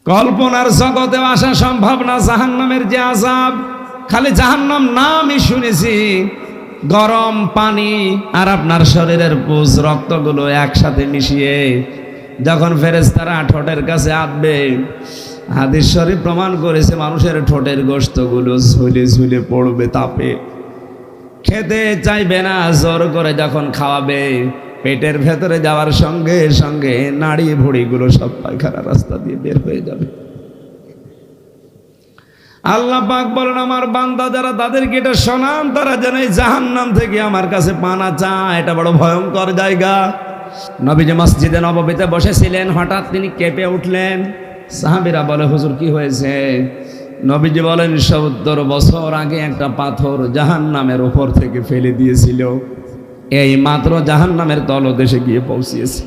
কল্পনার জগতে আসা সম্ভব না জাহান্নামের যে আযাব। খালি জাহান্নাম নামই শুনেছি, গরম পানি আর আপনার শরীরের পুজ রক্তগুলো একসাথে মিশিয়ে যখন ফেরেশতারা ঠোঁটের কাছে আঁটবে, হাদিস শরীফ প্রমাণ করেছে মানুষের ঠোঁটের গোশতগুলো ঝুলে ঝুলে পড়বে তাপে, খেতে চাইবে না। জোর করে যখন খাওয়াবে, পেটের ভেতরে যাওয়ার সঙ্গে সঙ্গে নাড়ি ভুঁড়িগুলো সব পায়খানা রাস্তা দিয়ে বের হয়ে যাবে। আল্লাহ পাক বলেন, আমার বান্দা যারা তাদেরকে এটা শোনান, তারা যেন এই জাহান্নাম থেকে আমার কাছে পানা চায়। এটা বড় ভয়ঙ্কর জায়গা। নবীজি মসজিদে নববীতে বসেছিলেন, হঠাৎ তিনি কেঁপে উঠলেন। সাহাবীরা বলে, হুজুর কি হয়েছে? নবীজি বলেন, ৭০ বছর আগে একটা পাথর জাহান্নামের উপর থেকে ফেলে দিয়েছিল, এই মাত্র জাহান্নামের তলদেশে গিয়ে পৌঁছিয়েছে।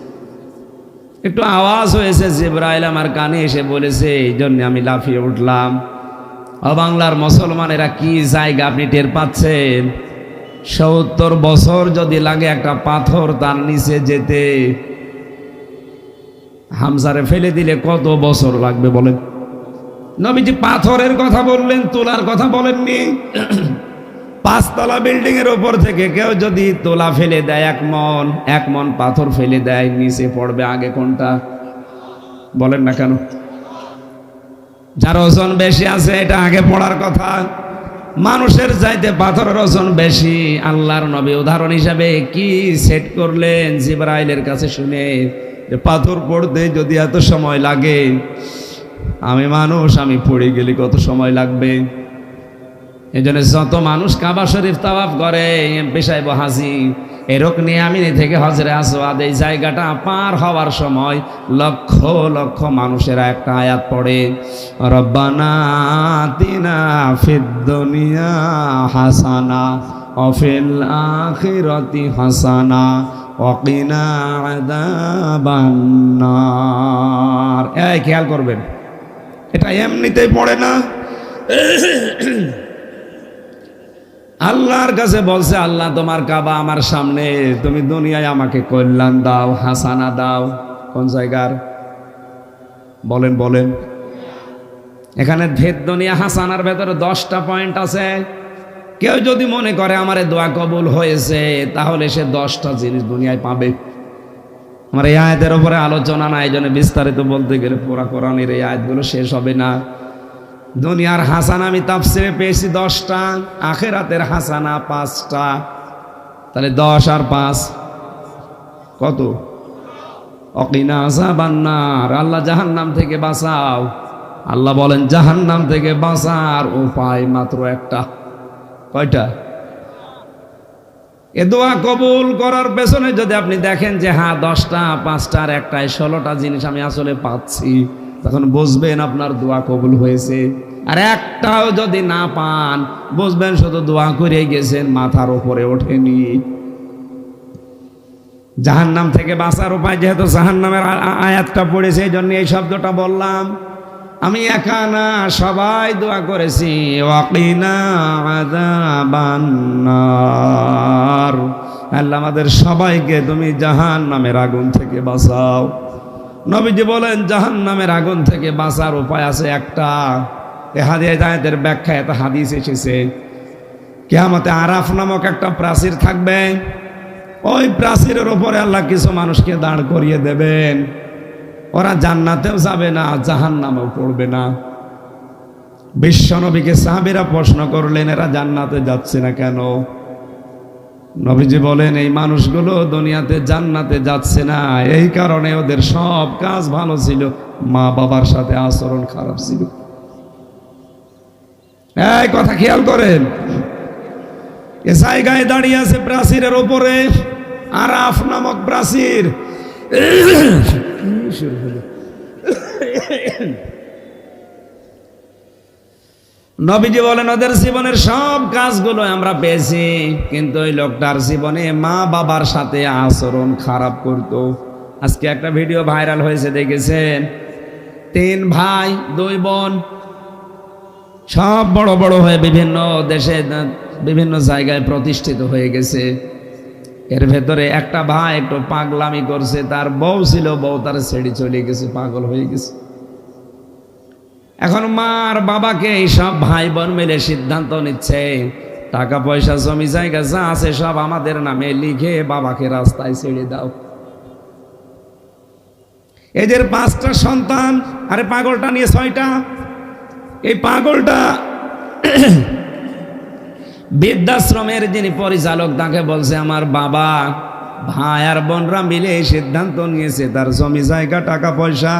একটু আওয়াজ হয়েছে, জিবরাইল আমার কানে এসে বলেছে, এই জন্য আমি লাফিয়ে উঠলাম। বাংলার মুসলমানেরা কি জায়গা আপনি টের পাচ্ছেন? ৭০ বছর যদি লাগে একটা পাথর তার নিচে যেতে, হামজারে ফেলে দিলে কত বছর লাগবে বলেন? নবীজি পাথরের কথা বললেন, তোলার কথা বলেননি। ৫ তলা বিল্ডিং এর উপর থেকে কেউ যদি তোলা ফেলে দেয়, এক মন পাথর ফেলে দেয়, নিচে পড়বে আগে কোনটা বলেন না কেন? যার ওজন বেশি আছে এটা আগে পড়ার কথা। মানুষের চাইতে পাথরের ওজন বেশি। আল্লাহর নবী উদাহরণ হিসাবে কি সেট করলেন জিবরাইলের কাছে শুনে, যে পাথর পড়তে যদি এত সময় লাগে, আমি মানুষ, আমি পড়ে গেলে কত সময় লাগবে? এই জন্য যত মানুষ কাবা শরীফ তাওয়াফ করে, এমপি সাহেব হাজি, এই রুকনে আমিনি থেকে হজরে আসওয়াদ, এই জায়গাটা পার হওয়ার সময় লক্ষ লক্ষ মানুষেরা একটা আয়াত পড়ে, রব্বানা আতিনা ফিদ দুনিয়া হাসানা ওয়া ফিল আখিরাতি হাসানা ওয়া কিনা আযাবান নার। এই খেয়াল করবেন, এটা এমনিতেই পড়ে না। আল্লাহর কাছে বলছে, আল্লাহ তোমার কাবা আমার সামনে, তুমি দুনিয়ায় আমাকে কল্যাণ দাও, হাসানা দাও। কোন জায়গার বলেন বলেন? এখানে ভেদ দুনিয়া হাসানার ভেতরে 10টা পয়েন্ট আছে। কেউ যদি মনে করে আমার দোয়া কবুল হয়েছে, তাহলে সে 10টা জিনিস দুনিয়ায় পাবে। আমার এই আয়াতের উপরে আলোচনা না, এই জন্য বিস্তারিত বলতে গেলে পুরা কোরআনের এই আয়াতগুলো শেষ হবে না। দুনিয়ার হাসানা আমি তাফসিরে পেয়েছি 10টা, আখিরাতের হাসানা 5টা। তাহলে 10 আর 5 কত? ওয়াকিনা আযাবান নার, আল্লাহ জাহান্নাম থেকে বাঁচাও। আল্লাহ বলেন জাহান্নাম থেকে বাঁচার উপায় মাত্র একটা। কয়টা? এ দোয়া কবুল করার পেছনে যদি আপনি দেখেন যে হ্যাঁ 10টা, 5টা আর 1টায় 16টা জিনিস আমি আসলে পাচ্ছি, তখন বুঝবেন আপনার দোয়া কবুল হয়েছে। আর একটাও যদি না পান, বুঝবেন শুধু দোয়া করে গেছেন, মাথার উপরে ওঠেনি। জাহান্নাম থেকে বাঁচার উপায়, যেহেতু জাহান্নামের আয়াতটা পড়েছে, এই জন্য এই শব্দটা বললাম। আমি একা না, সবাই দোয়া করেছি, ওয়াকিনা আযাবান নার, আল্লাহ আমাদের সবাইকে তুমি জাহান্নামের আগুন থেকে বাঁচাও। নবীজি বলেন জাহান্নামের আগুন থেকে বাঁচার উপায় আছে একটা। এ হাদিসের ব্যাখ্যায় একটা হাদিস এসেছে, কিয়ামতে আরাফ নামক একটা প্রাচীর থাকবে। ওই প্রাচীরের উপরে আল্লাহ কিছু মানুষকে দাঁড় করিয়ে দেবেন। ওরা জান্নাতেও যাবে না, জাহান্নামেও পড়বে না। বিশ্ব নবীকে সাহাবীরা প্রশ্ন করলেন, এরা জান্নাতে যাচ্ছে না কেন? নবীজি বলেন, এই মানুষগুলো দুনিয়াতে জান্নাতে যাচ্ছে না এই কারণে ওদের সব কাজ ভালো ছিল, মা বাবার সাথে আচরণ খারাপ ছিল। এই কথা খেয়াল করেন। এ জায়গায় দাঁড়িয়ে আছে প্রাচীরের উপরে, আরাফ নামক প্রাচীর। নবীজি বলেন ওদের জীবনের সব কাজগুলো আমরা পেয়েছি, কিন্তু ওই লোকটার জীবনে মা বাবার সাথে আচরণ খারাপ করত। আজকে একটা ভিডিও ভাইরাল হয়েছে, দেখেছেন? 3 ভাই 2 বোন, সব বড় বড় হয়ে বিভিন্ন দেশে বিভিন্ন জায়গায় প্রতিষ্ঠিত হয়ে গেছে। এর ভেতরে একটা ভাই একটু পাগলামি করছে, তার বউ ছিল, বউ তার ছেড়ে চলে গেছে, পাগল হয়ে গেছে। এখন মার বাবাকে এইসব ভাই বোন মিলে সিদ্ধান্ত নিচ্ছে, টাকা পয়সা জমি জায়গা যা আছে সব আমাদের নামে লিখে বাবাকে রাস্তায় ছেড়ে দাও। এদের 5টা সন্তান, আরে পাগলটা নিয়ে 6টা। এই পাগলটা বৃদ্ধাশ্রমের যিনি পরিচালক তাকে বলছে, আমার বাবা ভাই আর বোনরা মিলে এই সিদ্ধান্ত নিয়েছে তার জমি জায়গা টাকা পয়সা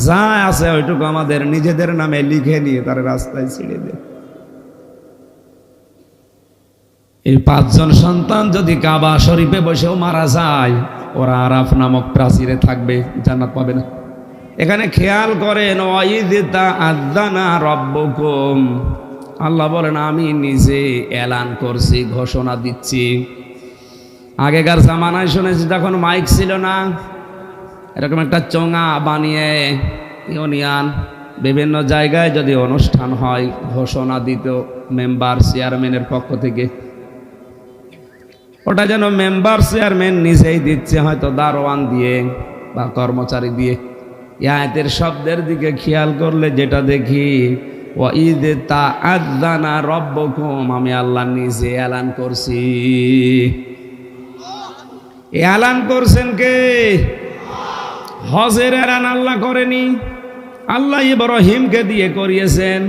যা আছে ওইটুকু আমাদের নিজেদের নামে লিখে নিয়ে তার রাস্তায় ছেড়ে দে। এই 5 জন সন্তান যদি কাবা শরীফে বসেও মারা যায়, ওরা আরাফ নামক প্রাচীরে থাকবে, জান্নাত পাবে না। এখানে খেয়াল করেন, ওয়াইযা আযানা রাব্বুকুম, আল্লাহ বলেন আমি নিজে এলান করছি, ঘোষণা দিচ্ছি। আগেকার জামানায় শুনেছি যখন মাইক ছিল না, এরকম একটা চোঙা বানিয়ে ইউনিয়ন বিভিন্ন জায়গায় যদি অনুষ্ঠান হয় ঘোষণা দিত মেম্বার চেয়ারম্যানের পক্ষ থেকে। ওটা যেন মেম্বার চেয়ারম্যান নিজেই দিচ্ছে, হয়তো দারোয়ান দিয়ে বা কর্মচারী দিয়ে। আয়াতের শব্দের দিকে খেয়াল করলে যেটা দেখি, ওয়াইযা আযানা রাব্বুকুম, আমি আল্লাহ নিজে এলান করছি। এলান করছেন কে? হজের এলান আল্লাহ করেনি, আল্লাহ ইব্রাহিমকে দিয়ে করিয়েছেন।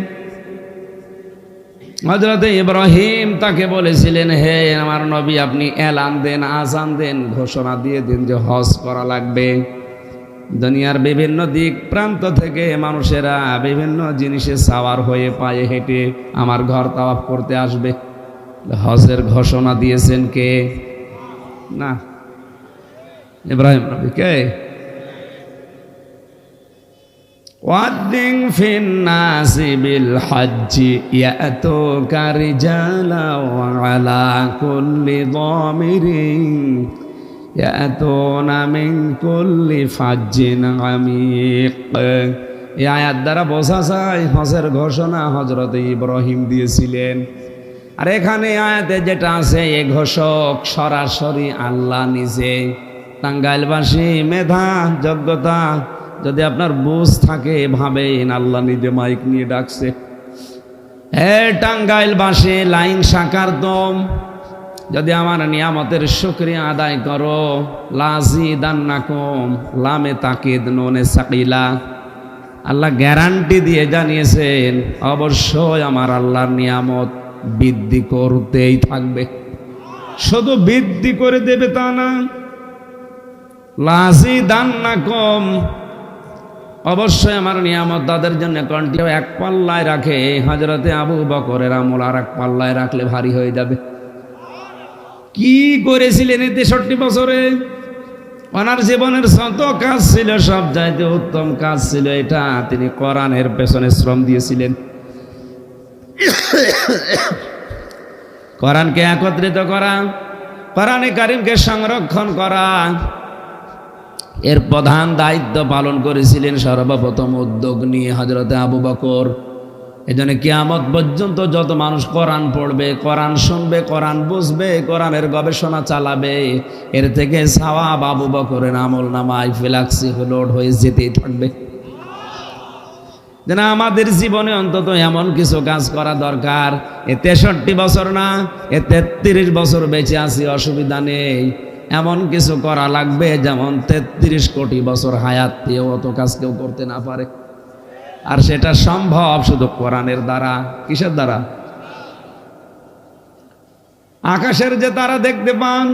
হযরত ইব্রাহিম তাকে বলেছিলেন, হে আমার নবী আপনি এলান দেন, আযান দেন, ঘোষণা দিয়ে দিন যে হজ করা লাগবে। দুনিয়ার বিভিন্ন দিক প্রান্ত থেকে মানুষেরা বিভিন্ন জিনিসে সাওয়ার হয়ে পায়ে হেঁটে আমার ঘর তাওয়াফ করতে আসবে। হজের ঘোষণা দিয়েছেন কে? না, ইব্রাহিম নবী। কে? ওয়াদ্দিন ফিন্নাসি বিল হজ্জি ইয়াতুকা রিজালা ওয়া আলা কুল্লি দামিরিন ইয়াতুনা মিন কুল্লি ফাজ্জিন আমিক। এই আয়াত দ্বারা বোঝা যায় হজের ঘোষণা হযরত ইব্রাহিম দিয়েছিলেন। আর এখানে আয়াতে যেটা আছে, এই ঘোষক সরাসরি আল্লাহ নিজে। টাঙ্গাইলবাসী মেধা যোগ্যতা যদি আপনার বুঝ থাকে, ভাবেন আল্লাহ নিজে মাইক নিয়ে ডাকছে, হে টাঙ্গাইলবাসী লাইন শাখার দম, যদি আমার নিয়ামতের শুকরিয়া আদায় করো, লাযিদান্নাকুম, লামে তাকিদ নুনে সাকিলা, আল্লাহ গ্যারান্টি দিয়ে জানিয়েছেন অবশ্যই আমার আল্লাহর নিয়ামত বৃদ্ধি করতেই থাকবে। শুধু বৃদ্ধি করে দেবে তা না, লাযিদান্নাকুম, অবশ্যই আমার নিয়ামত তাদের জন্য কন্টিনিউ এক পাল্লায় রাখে। হযরতে আবু বকরের আমল আর এক পাল্লায় রাখলে ভারী হয়ে যাবে। কি করেছিলেন এই 63 বছরে? ওনার জীবনের যত কাজ ছিল সব চাইতে উত্তম কাজ ছিল এটা, তিনি কোরআনের পেছনে শ্রম দিয়েছিলেন। কোরআনকে একত্রিত করা, কোরআনে কারিমকে সংরক্ষণ করা, এর প্রধান দায়িত্ব পালন করেছিলেন সর্বপ্রথম উদ্যোগ নিয়ে হযরতে আবু বকর। এজন্য কিয়ামত পর্যন্ত যত মানুষ কোরআন পড়বে, কোরআন শুনবে, কোরআন বুঝবে, কোরআনের গবেষণা চালাবে, এর থেকে সওয়াব আবু বকরের আমল নামায় ফ্ল্যাক্সি লোড হয়ে যেতেই থাকবে। যেন আমাদের জীবনে অন্তত এমন কিছু কাজ করা দরকার। এ 63 বছর না, এ 33 বছর বেঁচে আছি, অসুবিধা নেই। এমন কিছু করা লাগবে যেমন 33 কোটি বছর হায়াত পেয়েও অত কাজ কেউ করতে না পারে। আর সেটা সম্ভব শুধু কোরআনের দ্বারা। কিসের দ্বারা? আকাশের যে তারা দেখতে পান,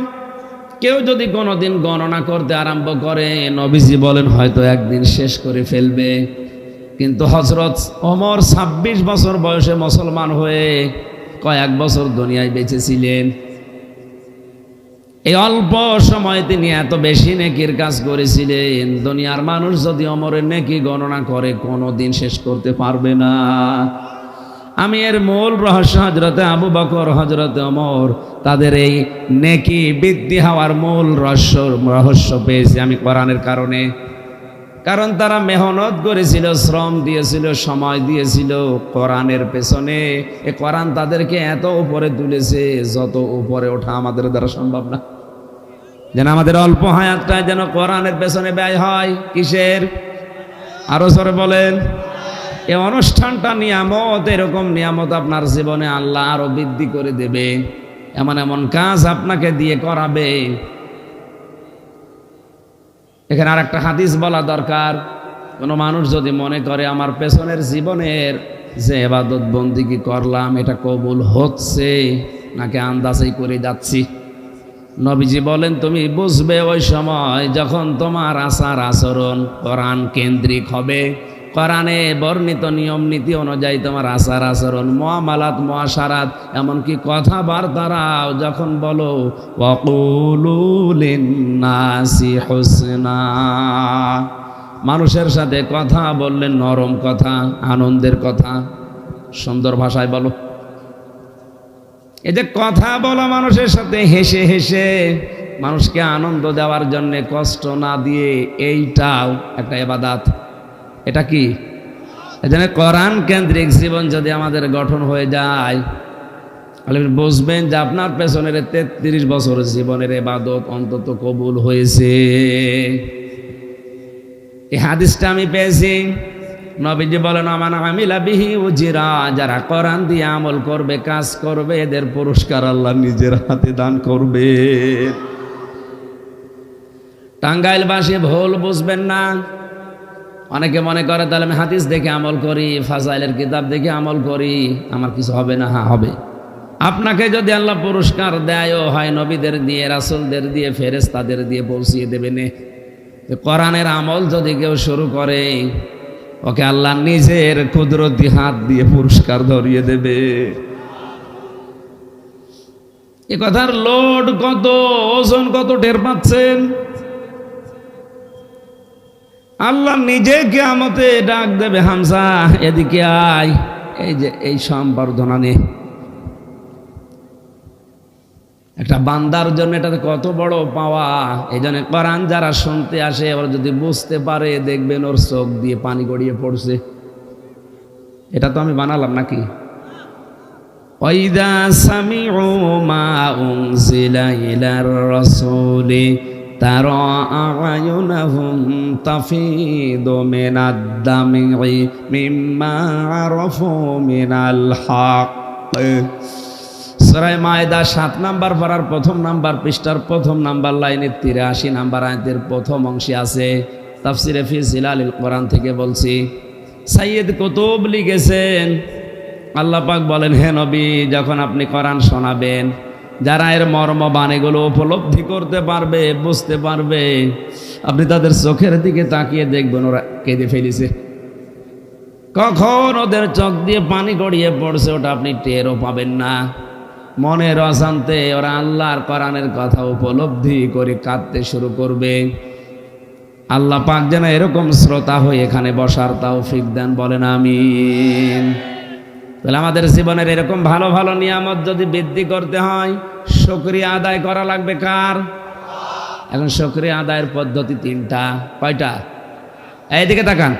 কেউ যদি কোনোদিন গণনা করতে আরম্ভ করে, নবীজি বলেন হয়তো একদিন শেষ করে ফেলবে। কিন্তু হযরত ওমর 26 বছর বয়সে মুসলমান হয়ে কয়েক বছর দুনিয়ায় বেঁচে ছিলেন। এই অল্প সময়ে তিনি এত বেশি নেকির কাজ করেছিলেন, দুনিয়ার মানুষ যদি ওমরের নেকি গণনা করে কোনোদিন শেষ করতে পারবে না। আমি এর মূল রহস্য হযরতে আবু বকর, হযরতে ওমর, তাদের এই নেকি বৃদ্ধি হওয়ার মূল রহস্য পেয়েছি আমি কোরআনের কারণে। কারণ তারা মেহনত করেছিল, শ্রম দিয়েছিল, সময় দিয়েছিল কোরআনের পেছনে। এ কোরআন তাদেরকে এত উপরে তুলেছে যত উপরে ওঠা আমাদের দ্বারা সম্ভব না। যেন আমাদের অল্প হায়াতটা যেন কোরআনের পেছনে ব্যয় হয়। কিসের? আরো জোরে বলেন। এই অনুষ্ঠানটা নিয়ামত, এরকম নিয়ামত আপনার জীবনে আল্লাহ আরো বৃদ্ধি করে দেবে, এমন এমন কাজ আপনাকে দিয়ে করাবে। এখানে আর একটা হাদিস বলা দরকার। কোনো মানুষ যদি মনে করে আমার পেছনের জীবনের যে ইবাদত বন্দেগী করলাম এটা কবুল হচ্ছে নাকি আন্দাজেই করে যাচ্ছি, নবীজি বলেন তুমি বুঝবে ওই সময় যখন তোমার আচার আচরণ কোরআন কেন্দ্রিক হবে, কোরআনে বর্ণিত নিয়ম নীতি অনুযায়ী তোমার আচার আচরণ, মুআমালাত, মুআশারাত, এমনকি কথাবার্তারাও যখন বলো ওয়াকুলু লিন্নাসি হুসনা, মানুষের সাথে কথা বললেন নরম কথা, আনন্দের কথা, সুন্দর ভাষায় বলো। এই যে কথা বলা মানুষের সাথে হেসে হেসে মানুষকে আনন্দ দেওয়ার জন্য, কষ্ট না দিয়ে, এইটাও একটা ইবাদত। এটা কি? এজন্য কোরআন কেন্দ্রিক জীবন যদি আমাদের গঠন হয়ে যায় তাহলে বুঝবেন যে আপনার পেছনের 33 বছরের জীবনের ইবাদত অন্তত কবুল হয়েছে। এই হাদিসটা আমি পেয়েছি, নবীজি বলেন আমান আমিলা বিহি উজিরা, যারা কোরআন দিয়ে আমল করবে, কাজ করবে, এদের পুরস্কার আল্লাহ নিজের হাতে দান করবে। টাঙ্গাইলবাসী ভুল বুঝবেন না। অনেকে মনে করে তাহলে আমি হাদিস দেখে আমল করি, ফাজাইলের কিতাব দেখে আমল করি, আমার কিছু হবে না। হ্যাঁ হবে। আপনাকে যদি আল্লাহ পুরস্কার দেয়ও হয় নবীদের দিয়ে, রাসূলদের দিয়ে, ফেরেশতাদের দিয়ে পৌঁছিয়ে দেবেন। কোরআনের আমল যদি কেউ শুরু করে ওকে আল্লাহ নিজের কুদরতি হাত দিয়ে পুরস্কার ধরিয়ে দেবে। এ কথার লোড কত, ওজন কত টের পাচ্ছেন? আল্লাহ নিজে কিয়ামতে ডাক দেবে, হামজা এদিকে আয়। এই যে এই সম্বর্ধনা নিয়ে একটা বান্দার জন্য এটা কত বড় পাওয়া। এই জন্য কোরআন যারা শুনতে আসে এবার যদি বুঝতে পারে দেখবেন ওর চোখ দিয়ে পানি গড়িয়ে পড়ছে। এটা তো আমি বানালাম নাকি? ওয়াইদা সামিউ মা উনজিলা ইলার রাসূলি তারা আ'য়ুনাহুম তাফিদু মিনাদ দামি মিম্মা আরাফু মিনাল হক। সূরা মায়েদা 7 নাম্বার পারার 1 নাম্বার পৃষ্ঠার 1 নাম্বার লাইনের 83 নাম্বার আয়াতের প্রথম অংশে আছে। তাফসিরে ফি জিলালিল কোরআন থেকে বলছি। সাইয়্যিদ কুতুব লিখেছেন, আল্লাহ পাক বলেন, হে নবী যখন আপনি কোরআন শোনাবেন, যারা এর মর্ম বাণীগুলো উপলব্ধি করতে পারবে, বুঝতে পারবে, আপনি তাদের চোখের দিকে তাকিয়ে দেখবেন ওরা কেঁদে ফেলেছে। কখন ওদের চোখ দিয়ে পানি গড়িয়ে পড়ছে ওটা আপনি টেরও পাবেন না। মনের অশান্তে ওরা আল্লাহর কোরআনের কথা উপলব্ধি করে কাঁদতে শুরু করবে। আল্লাহ পাক যেন এরকম শ্রোতা হয়ে এখানে বসার তৌফিক দেন, বলেন আমিন। তাহলে আমাদের জীবনের এরকম ভালো ভালো নিয়ামত যদি বৃদ্ধি করতে হয়, শুকরিয়া আদায় করা লাগবে কার? এখন শুকরিয়া আদায়ের পদ্ধতি 3টা। কয়টা? এইদিকে তাকান।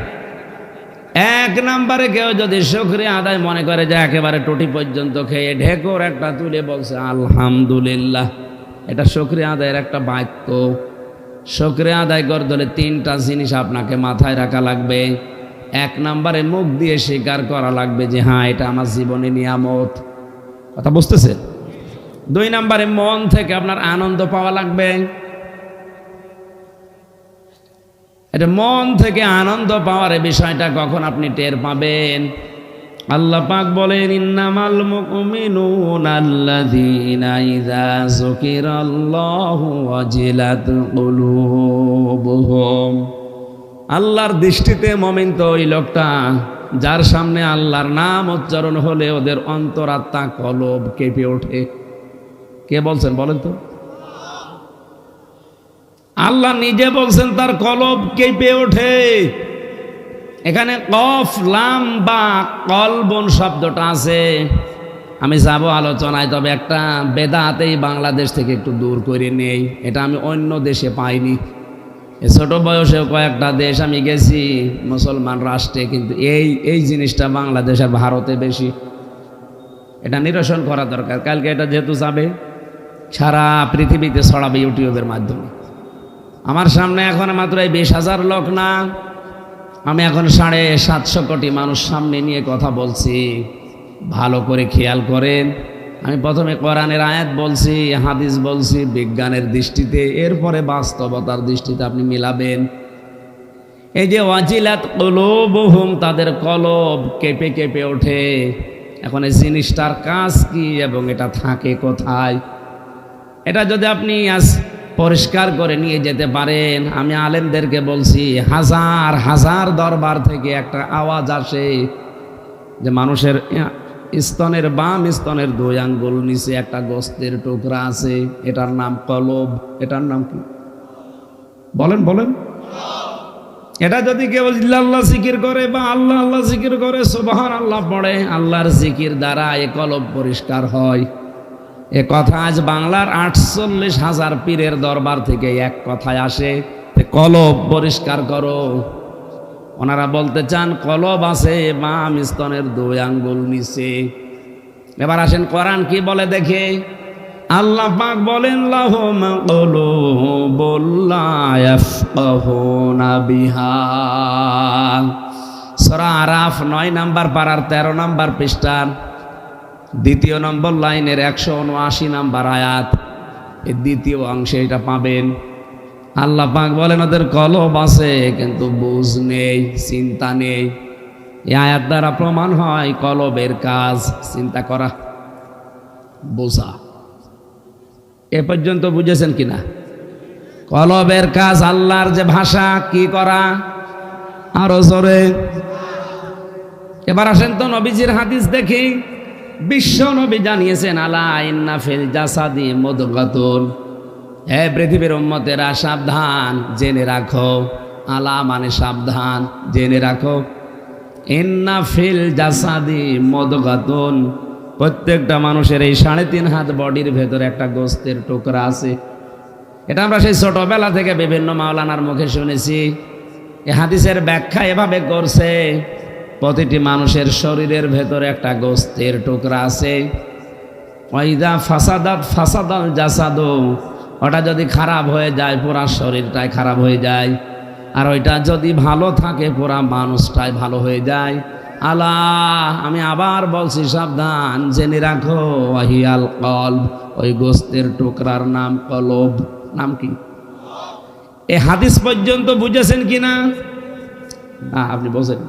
1 নম্বরে কেউ যদি শুকরিয়া আদায় মনে করে যে একেবারে টুটি পর্যন্ত খেয়ে ঢেকুর একটা তুলে বলছে আলহামদুলিল্লাহ, এটা শুকরিয়া আদায়ের একটা বাক্য। শুকরিয়া আদায় করতে হলে 3টা জিনিস আপনাকে মাথায় রাখা লাগবে। 1 নম্বরে মুখ দিয়ে স্বীকার করা লাগবে যে হ্যাঁ এটা আমার জীবনে নিয়ামত। কথা বুঝতেছেন? 2 নম্বরে মন থেকে আপনার আনন্দ পাওয়া লাগবে। এটা মন থেকে আনন্দ পাওয়ার বিষয়টা কখন আপনি টের পাবেন? আল্লাহ পাক বলেন ইন্নামাল মুমিনুনা আল্লাযীনা ইযা যুকিরাল্লাহু ওয়াজিলাত কুলুবুহুম। আল্লাহর দৃষ্টিতে মুমিন তো ওই লোকটা যার সামনে আল্লাহর নাম উচ্চারণ হলে ওদের অন্তরাত্মা কলব কেঁপে ওঠে। কে বলছেন বলেন তো? আল্লাহ নিজে বলছেন তার কলব কেঁপে ওঠে। এখানে কফ লাম বা কলবন শব্দটা আছে। আমি যাব আলোচনায়, তবে একটা বেদাতেই বাংলাদেশ থেকে একটু দূর করে নেই। এটা আমি অন্য দেশে পাইনি। ছোট বয়সেও কয়েকটা দেশ আমি গেছি মুসলমান রাষ্ট্রে, কিন্তু এই জিনিসটা বাংলাদেশ আর ভারতে বেশি। এটা নিরসন করা দরকার। কালকে এটা যেহেতু যাবে সারা পৃথিবীতে ছড়াবে ইউটিউবের মাধ্যমে। আমার সামনে এখন মাত্র 20,000 লোক না, আমি এখন 750 কোটি মানুষ সামনে নিয়ে কথা বলছি, ভালো করে খেয়াল করেন। আমি প্রথমে কোরআনের আয়াত বলছি, হাদিস বলছি বিজ্ঞানের দৃষ্টিতে, এরপরে বাস্তবতার দৃষ্টিতে আপনি মিলাবেন। এই যে ওয়াজিলাত কুলুবুহুম, তাদের কলব কেঁপে কেঁপে ওঠে। এখন এই জিনিসটার কাজ কি এবং এটা থাকে কোথায়, এটা যদি আপনি আজ পরিষ্কার করে নিয়ে যেতে পারেন। আমি আলেমদেরকে বলছি, হাজার হাজার দরবার থেকে একটা আওয়াজ আসে যে মানুষের স্তনের বাম স্তনের 2 আঙ্গুল নিচে একটা গোস্তের টুকরা আছে, এটার নাম কলব। এটার নাম কি বলেন বলেন? এটা যদি কেউ আল্লাহ জিকির করে বা আল্লাহ আল্লাহ জিকির করে, সুবহানাল্লাহ পড়ে, আল্লাহর জিকির দ্বারা এ কলব পরিষ্কার হয়। এ কথা আজ বাংলার 48,000 পীরের দরবার থেকে এক কথায় আসে, কলব পরিষ্কার করো। ওনারা বলতে চান কলব আছে বাম স্তনের 2 আঙ্গুল নিচে। এবার আসেন কোরআন কি বলে দেখে। আল্লাহ পাক বলেন, লাহুম কুলুবুন লা ইয়াফকাহুনা বিহা। সূরা আরাফ 9 নম্বর পারার 13 নম্বর পৃষ্ঠার 2 নম্বর লাইনের 179 নম্বর আয়াত, এই 2য় অংশে এটা পাবেন। আল্লাহ পাক বলেন ওদের কলব আছে কিন্তু বুঝ নেই, চিন্তা নেই। এই আয়াত দ্বারা প্রমাণ হয় কলবের কাজ চিন্তা করা, বোঝা। এ পর্যন্ত বুঝেছেন কিনা? কলবের কাজ আল্লাহর যে ভাষা, কি করা, আরো জোরে। এবার আসেন তো নবীজির হাদিস দেখি। বিশ্ব নবী জানিয়েছেন, আলা ইন্না ফিল জাসাদি মুদগাতুন, হে পৃথিবীর উম্মতেরা সাবধান, জেনে রাখো। আলা মানে সাবধান, জেনে রাখো। ইন্না ফিল জাসাদি মুদগাতুন, প্রত্যেকটা মানুষের এই 3.5 হাত বডির ভেতরে একটা গোস্তের টুকরা আছে। এটা আমরা সেই ছোটবেলা থেকে বিভিন্ন মাওলানার মুখে শুনেছি। এই হাদিসের ব্যাখ্যা এভাবে করছে, প্রতিটি মানুষের শরীরের ভেতরে একটা গোস্তের টুকরা আছে। ওয়াইদা ফাসাদাত ফাসাদাল জাসাদু, ওটা যদি খারাপ হয়ে যায় পুরা শরীরটাই খারাপ হয়ে যায়, আর ওইটা যদি ভালো থাকে পুরা মানুষটাই ভালো হয়ে যায়। আল্লাহ, আমি আবার বলছি সাবধান, জেনে রাখো। ওয়াহিয়াল কলব, ওই গোস্তের টুকরার নাম কলব। নাম কি? এই হাদিস পর্যন্ত বুঝেছেন কিনা? না, আপনি বোঝেন।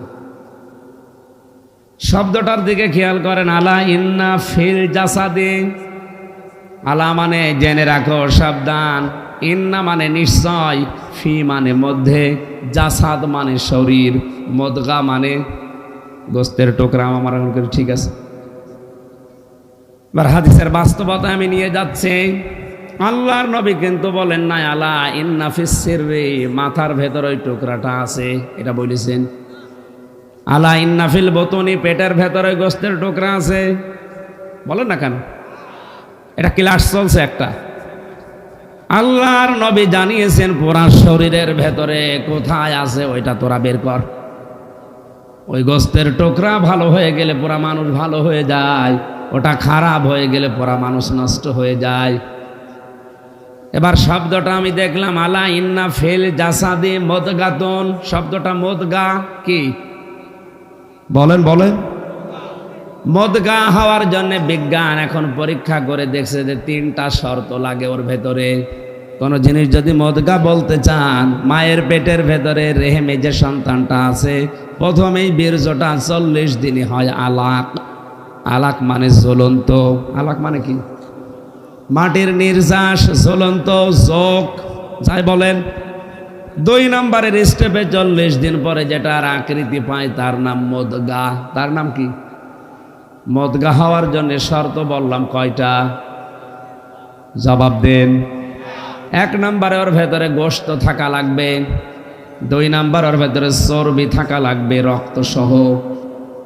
শব্দটার দিকে খেয়াল করেন, আলা ইন্না ফিল জাসাদি। আলা মানে জেনে রাখো, সাবধান। ইন্না মানে নিশ্চয়, ফি মানে মধ্যে, জাসাদ মানে শরীর, মদগা মানে গোস্তের টুকরা। আমার ঠিক আছে। এবার হাদিসের বাস্তবতা আমি নিয়ে যাচ্ছি। আল্লাহর নবী কিন্তু বলেন না আলা ইন্না ফিস সিররি, মাথার ভেতর ওই টুকরাটা আছে, এটা বলেছেন। আলা ইন্না ফিল বতুনি, পেটের ভেতরে গোস্তের টুকরা আছে, বলেন না কেন? এটা ক্লাস চলছে একটা। আল্লাহর নবী জানিয়েছেন পুরা শরীরের ভেতরে কোথায় আছে ওইটা তোরা বের কর। ওই গোস্তের টুকরা ভালো হয়ে গেলে পুরা মানুষ ভালো হয়ে যায়, ওটা খারাপ হয়ে গেলে পুরা মানুষ নষ্ট হয়ে যায়। এবার শব্দটা আমি দেখলাম, আলা ইন্না ফিল জাসাদি মুদগাতুন। শব্দটা মুদগা কি বলেন বলেন? মুদগা হওয়ার জন্য বিজ্ঞান এখন পরীক্ষা করে দেখছে যে 3টা শর্ত লাগে ওর ভেতরে। কোন জিনিস যদি মুদগা বলতে চান, মায়ের পেটের ভেতরে রেহেমে যে সন্তানটা আছে, প্রথমেই বীর্যটা 40 দিনই হয় আলাক। আলাক মানে জ্বলন্ত। আলাক মানে কি? মাটির নির্যাস, জ্বলন্ত যোগ যাই বলেন। 2 নম্বরের স্টেপে 40 দিন পরে যেটার আকৃতি পায় তার নাম মুদগা। তার নাম কি? মুদগা হওয়ার জন্য শর্ত বললাম কয়টা? জবাব দেন। 1 নম্বরে ওর ভেতরে গোশত থাকা লাগবে। 2 নম্বর ওর ভেতরে চর্বি থাকা লাগবে রক্ত সহ।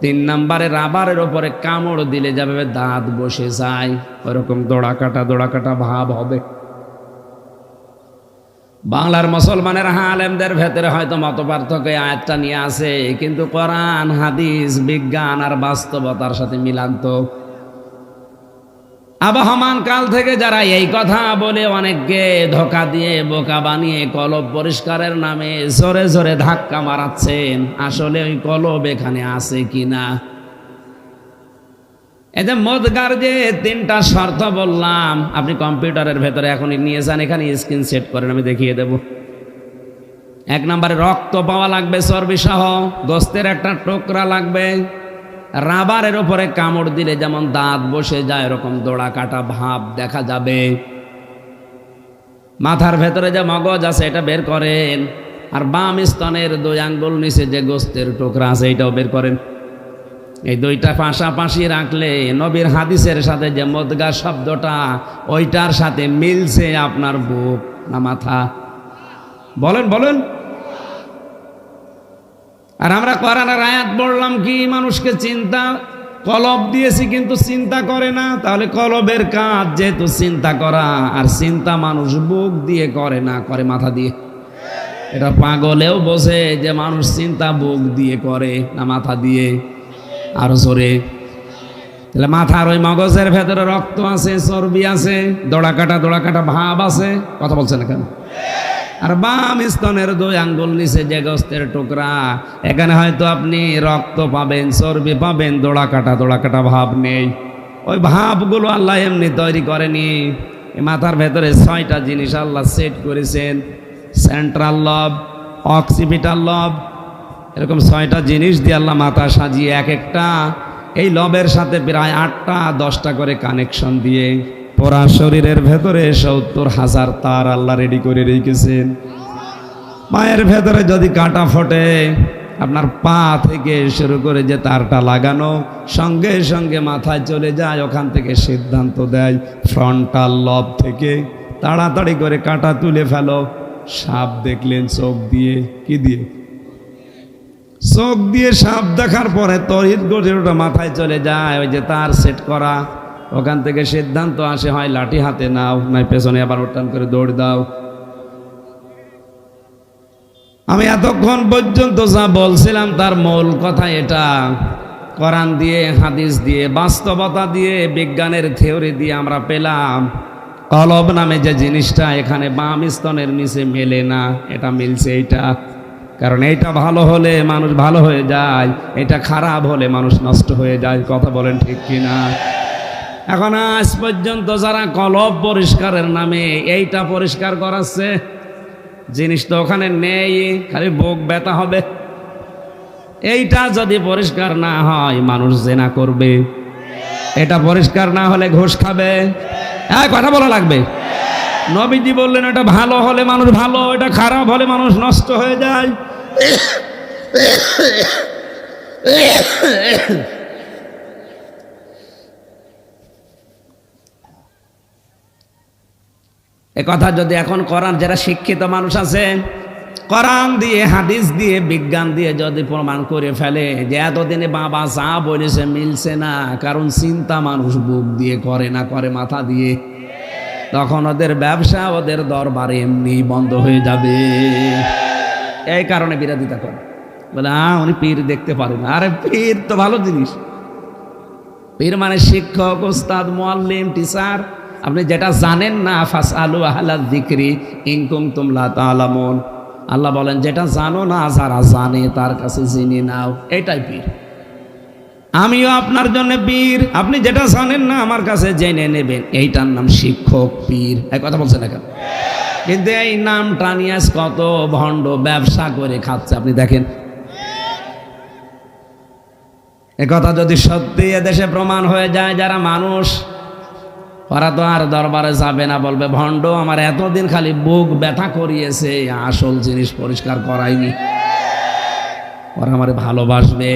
3 নম্বরে রাবারের ওপরে কামড় দিলে যাবে দাঁত বসে যায়, ওরকম দোড়া কাটা ভাব হবে। বাংলার মুসলমানের আলেমদের ভেতরে হয়তো মত পার্থক্য আয়াতটা নিয়ে আসে, কিন্তু কোরআন হাদিস বিজ্ঞান আর বাস্তবতার সাথে মিলান্ত। আবহমান কাল থেকে যারা এই কথা বলে অনেককে ধোঁকা দিয়ে বোকা বানিয়ে কলব পরিষ্কারের নামে জোরে জোরে ধাক্কা মারাচ্ছেন, আসলে ওই কলব এখানে আছে কিনা। এই যে মদগার যে 3টা শর্ত বললাম, আপনি কম্পিউটারের ভেতরে এখনই নিয়ে যান, এখানে স্ক্রিন সেট করেন, আমি দেখিয়ে দেব। 1 নম্বরে রক্ত পাওয়া লাগবে চর্বি সহ, গোস্তের একটা টুকরা লাগবে, রাবারের উপরে কামড় দিলে যেমন দাঁত বসে যায় এরকম দোড়া কাটা ভাব দেখা যাবে। মাথার ভেতরে যে মগজ আছে এটা বের করেন, আর বাম স্তনের 2 আঙ্গুল নিচে যে গোস্তের টুকরা আছে এটাও বের করেন। এই 2টা পাশাপাশি রাখলে নবীর হাদিসের সাথে যে মদগা শব্দটা ওইটার সাথে মিলছে আপনার বুক না মাথা? বলেন বলেন। আর আমরা কোরআনের আয়াত পড়লাম কি, মানুষকে চিন্তা কলব দিয়েছি কিন্তু চিন্তা করে না, তাহলে কলবের কাজ যেহেতু চিন্তা করা, আর চিন্তা মানুষ বুক দিয়ে করে না, করে মাথা দিয়ে। এটা পাগলেও বোঝে যে মানুষ চিন্তা বুক দিয়ে করে না মাথা দিয়ে। আরো জোরে, তাহলে মাথার ওই মগজের ভেতরে রক্ত আছে, চর্বি আছে, দোড়া কাটা ভাব আছে, কথা বলছে না কেন? আর বাম স্তনের 2 আঙ্গুল নিচে যে গোস্তের টুকরা, এখানে হয়তো আপনি রক্ত পাবেন, চর্বি পাবেন, দোড়া কাটা ভাব নেই। ওই ভাবগুলো আল্লাহ এমনি তৈরি করেনি, মাথার ভেতরে 6টা জিনিস আল্লাহ সেট করেছেন। সেন্ট্রাল লব, অক্সিপিটাল লব, এরকম 6টা জিনিস দিয়ে আল্লাহ মাথা সাজিয়ে এক একটা এই লবের সাথে প্রায় 8টা 10টা করে কানেকশন দিয়ে পুরা শরীরের ভেতরে 70,000 তার আল্লাহ রেডি করে রেখেছেন। পায়ের ভেতরে যদি কাটা ফোটে, আপনার পা থেকে শুরু করে যে তারটা লাগানো সঙ্গে সঙ্গে মাথায় চলে যায়, ওখান থেকে সিদ্ধান্ত দেয় ফ্রন্টাল লব থেকে তাড়াতাড়ি করে কাটা তুলে ফেলো। সাপ দেখলেন চোখ দিয়ে, কি দিয়ে? চোখ দিয়ে সাপ দেখার পরে তড়িৎ গড়ে ওটা মাথায় চলে যায়, ওই যে তার সেট করা, ওখান থেকে সিদ্ধান্ত আসে হয় লাঠি হাতে নাও, নয় পেছনে আবার ওটান করে দৌড় দাও। আমি এতক্ষণ পর্যন্ত যা বলছিলাম তার মূল কথা এটা। কোরআন দিয়ে, হাদিস দিয়ে, বাস্তবতা দিয়ে, বিজ্ঞানের থিওরি দিয়ে আমরা পেলাম কলব নামে যে জিনিসটা এখানে বাম স্তনের নিচে মেলে না, এটা মিলছে এইটা। কারণ এইটা ভালো হলে মানুষ ভালো হয়ে যায়, এটা খারাপ হলে মানুষ নষ্ট হয়ে যায়। কথা বলেন ঠিক কিনা? এখন আজ পর্যন্ত যারা কলব পরিষ্কারের নামে এইটা পরিষ্কার করাচ্ছে, জিনিস তো ওখানে নেই, খালি বুক ব্যথা হবে। এইটা যদি পরিষ্কার না হয় মানুষ জেনা করবে, এটা পরিষ্কার না হলে ঘুষ খাবে। কথা বলা লাগবে। নবীজি বললেন এটা ভালো হলে মানুষ ভালো, এটা খারাপ হলে মানুষ নষ্ট হয়ে যায়। এ কথা যদি এখন কোরআন, যারা শিক্ষিত মানুষ আছে, কোরআন দিয়ে, হাদিস দিয়ে, বিজ্ঞান দিয়ে যদি প্রমাণ করে ফেলে যে এতদিনে বাবা যা বলেছে মিলছে না, কারণ চিন্তা মানুষ বুক দিয়ে করে না, করে মাথা দিয়ে, তখন ওদের ব্যবসা, ওদের দরবারে এমনি বন্ধ হয়ে যাবে। এই কারণে বিরোধিতা করে, বলে উনি পীর দেখতে পারে না। আরে পীর তো ভালো জিনিস। পীর মানে শিক্ষক, ওস্তাদ, মুআল্লিম, টিচার। আপনি যেটা জানেন না, ফাসআলু আহলা যিকরি ইন কুনতুম লা তা'লামুন। আল্লাহ বলেন যেটা জানো না, যারা জানে তার কাছে জেনে নাও, এটাই পীর। আমিও আপনার জন্য পীর, আপনি যেটা জানেন না আমার কাছে জেনে নেবেন, এইটার নাম শিক্ষক, পীর। এই কথা বলছে না কেন? কিন্তু এই নামটা নিয়ে কত ভণ্ড ব্যবসা করে খাচ্ছে আপনি দেখেন। একথা যদি সত্যি এদেশে প্রমাণ হয়ে যায়, যারা মানুষ, ওরা তো আর দরবারে যাবে না, বলবে ভণ্ড আমার এতদিন খালি বুক ব্যথা করিয়েছে, আসল জিনিস পরিষ্কার করায়নি, ওরা আমারে ভালোবাসবে।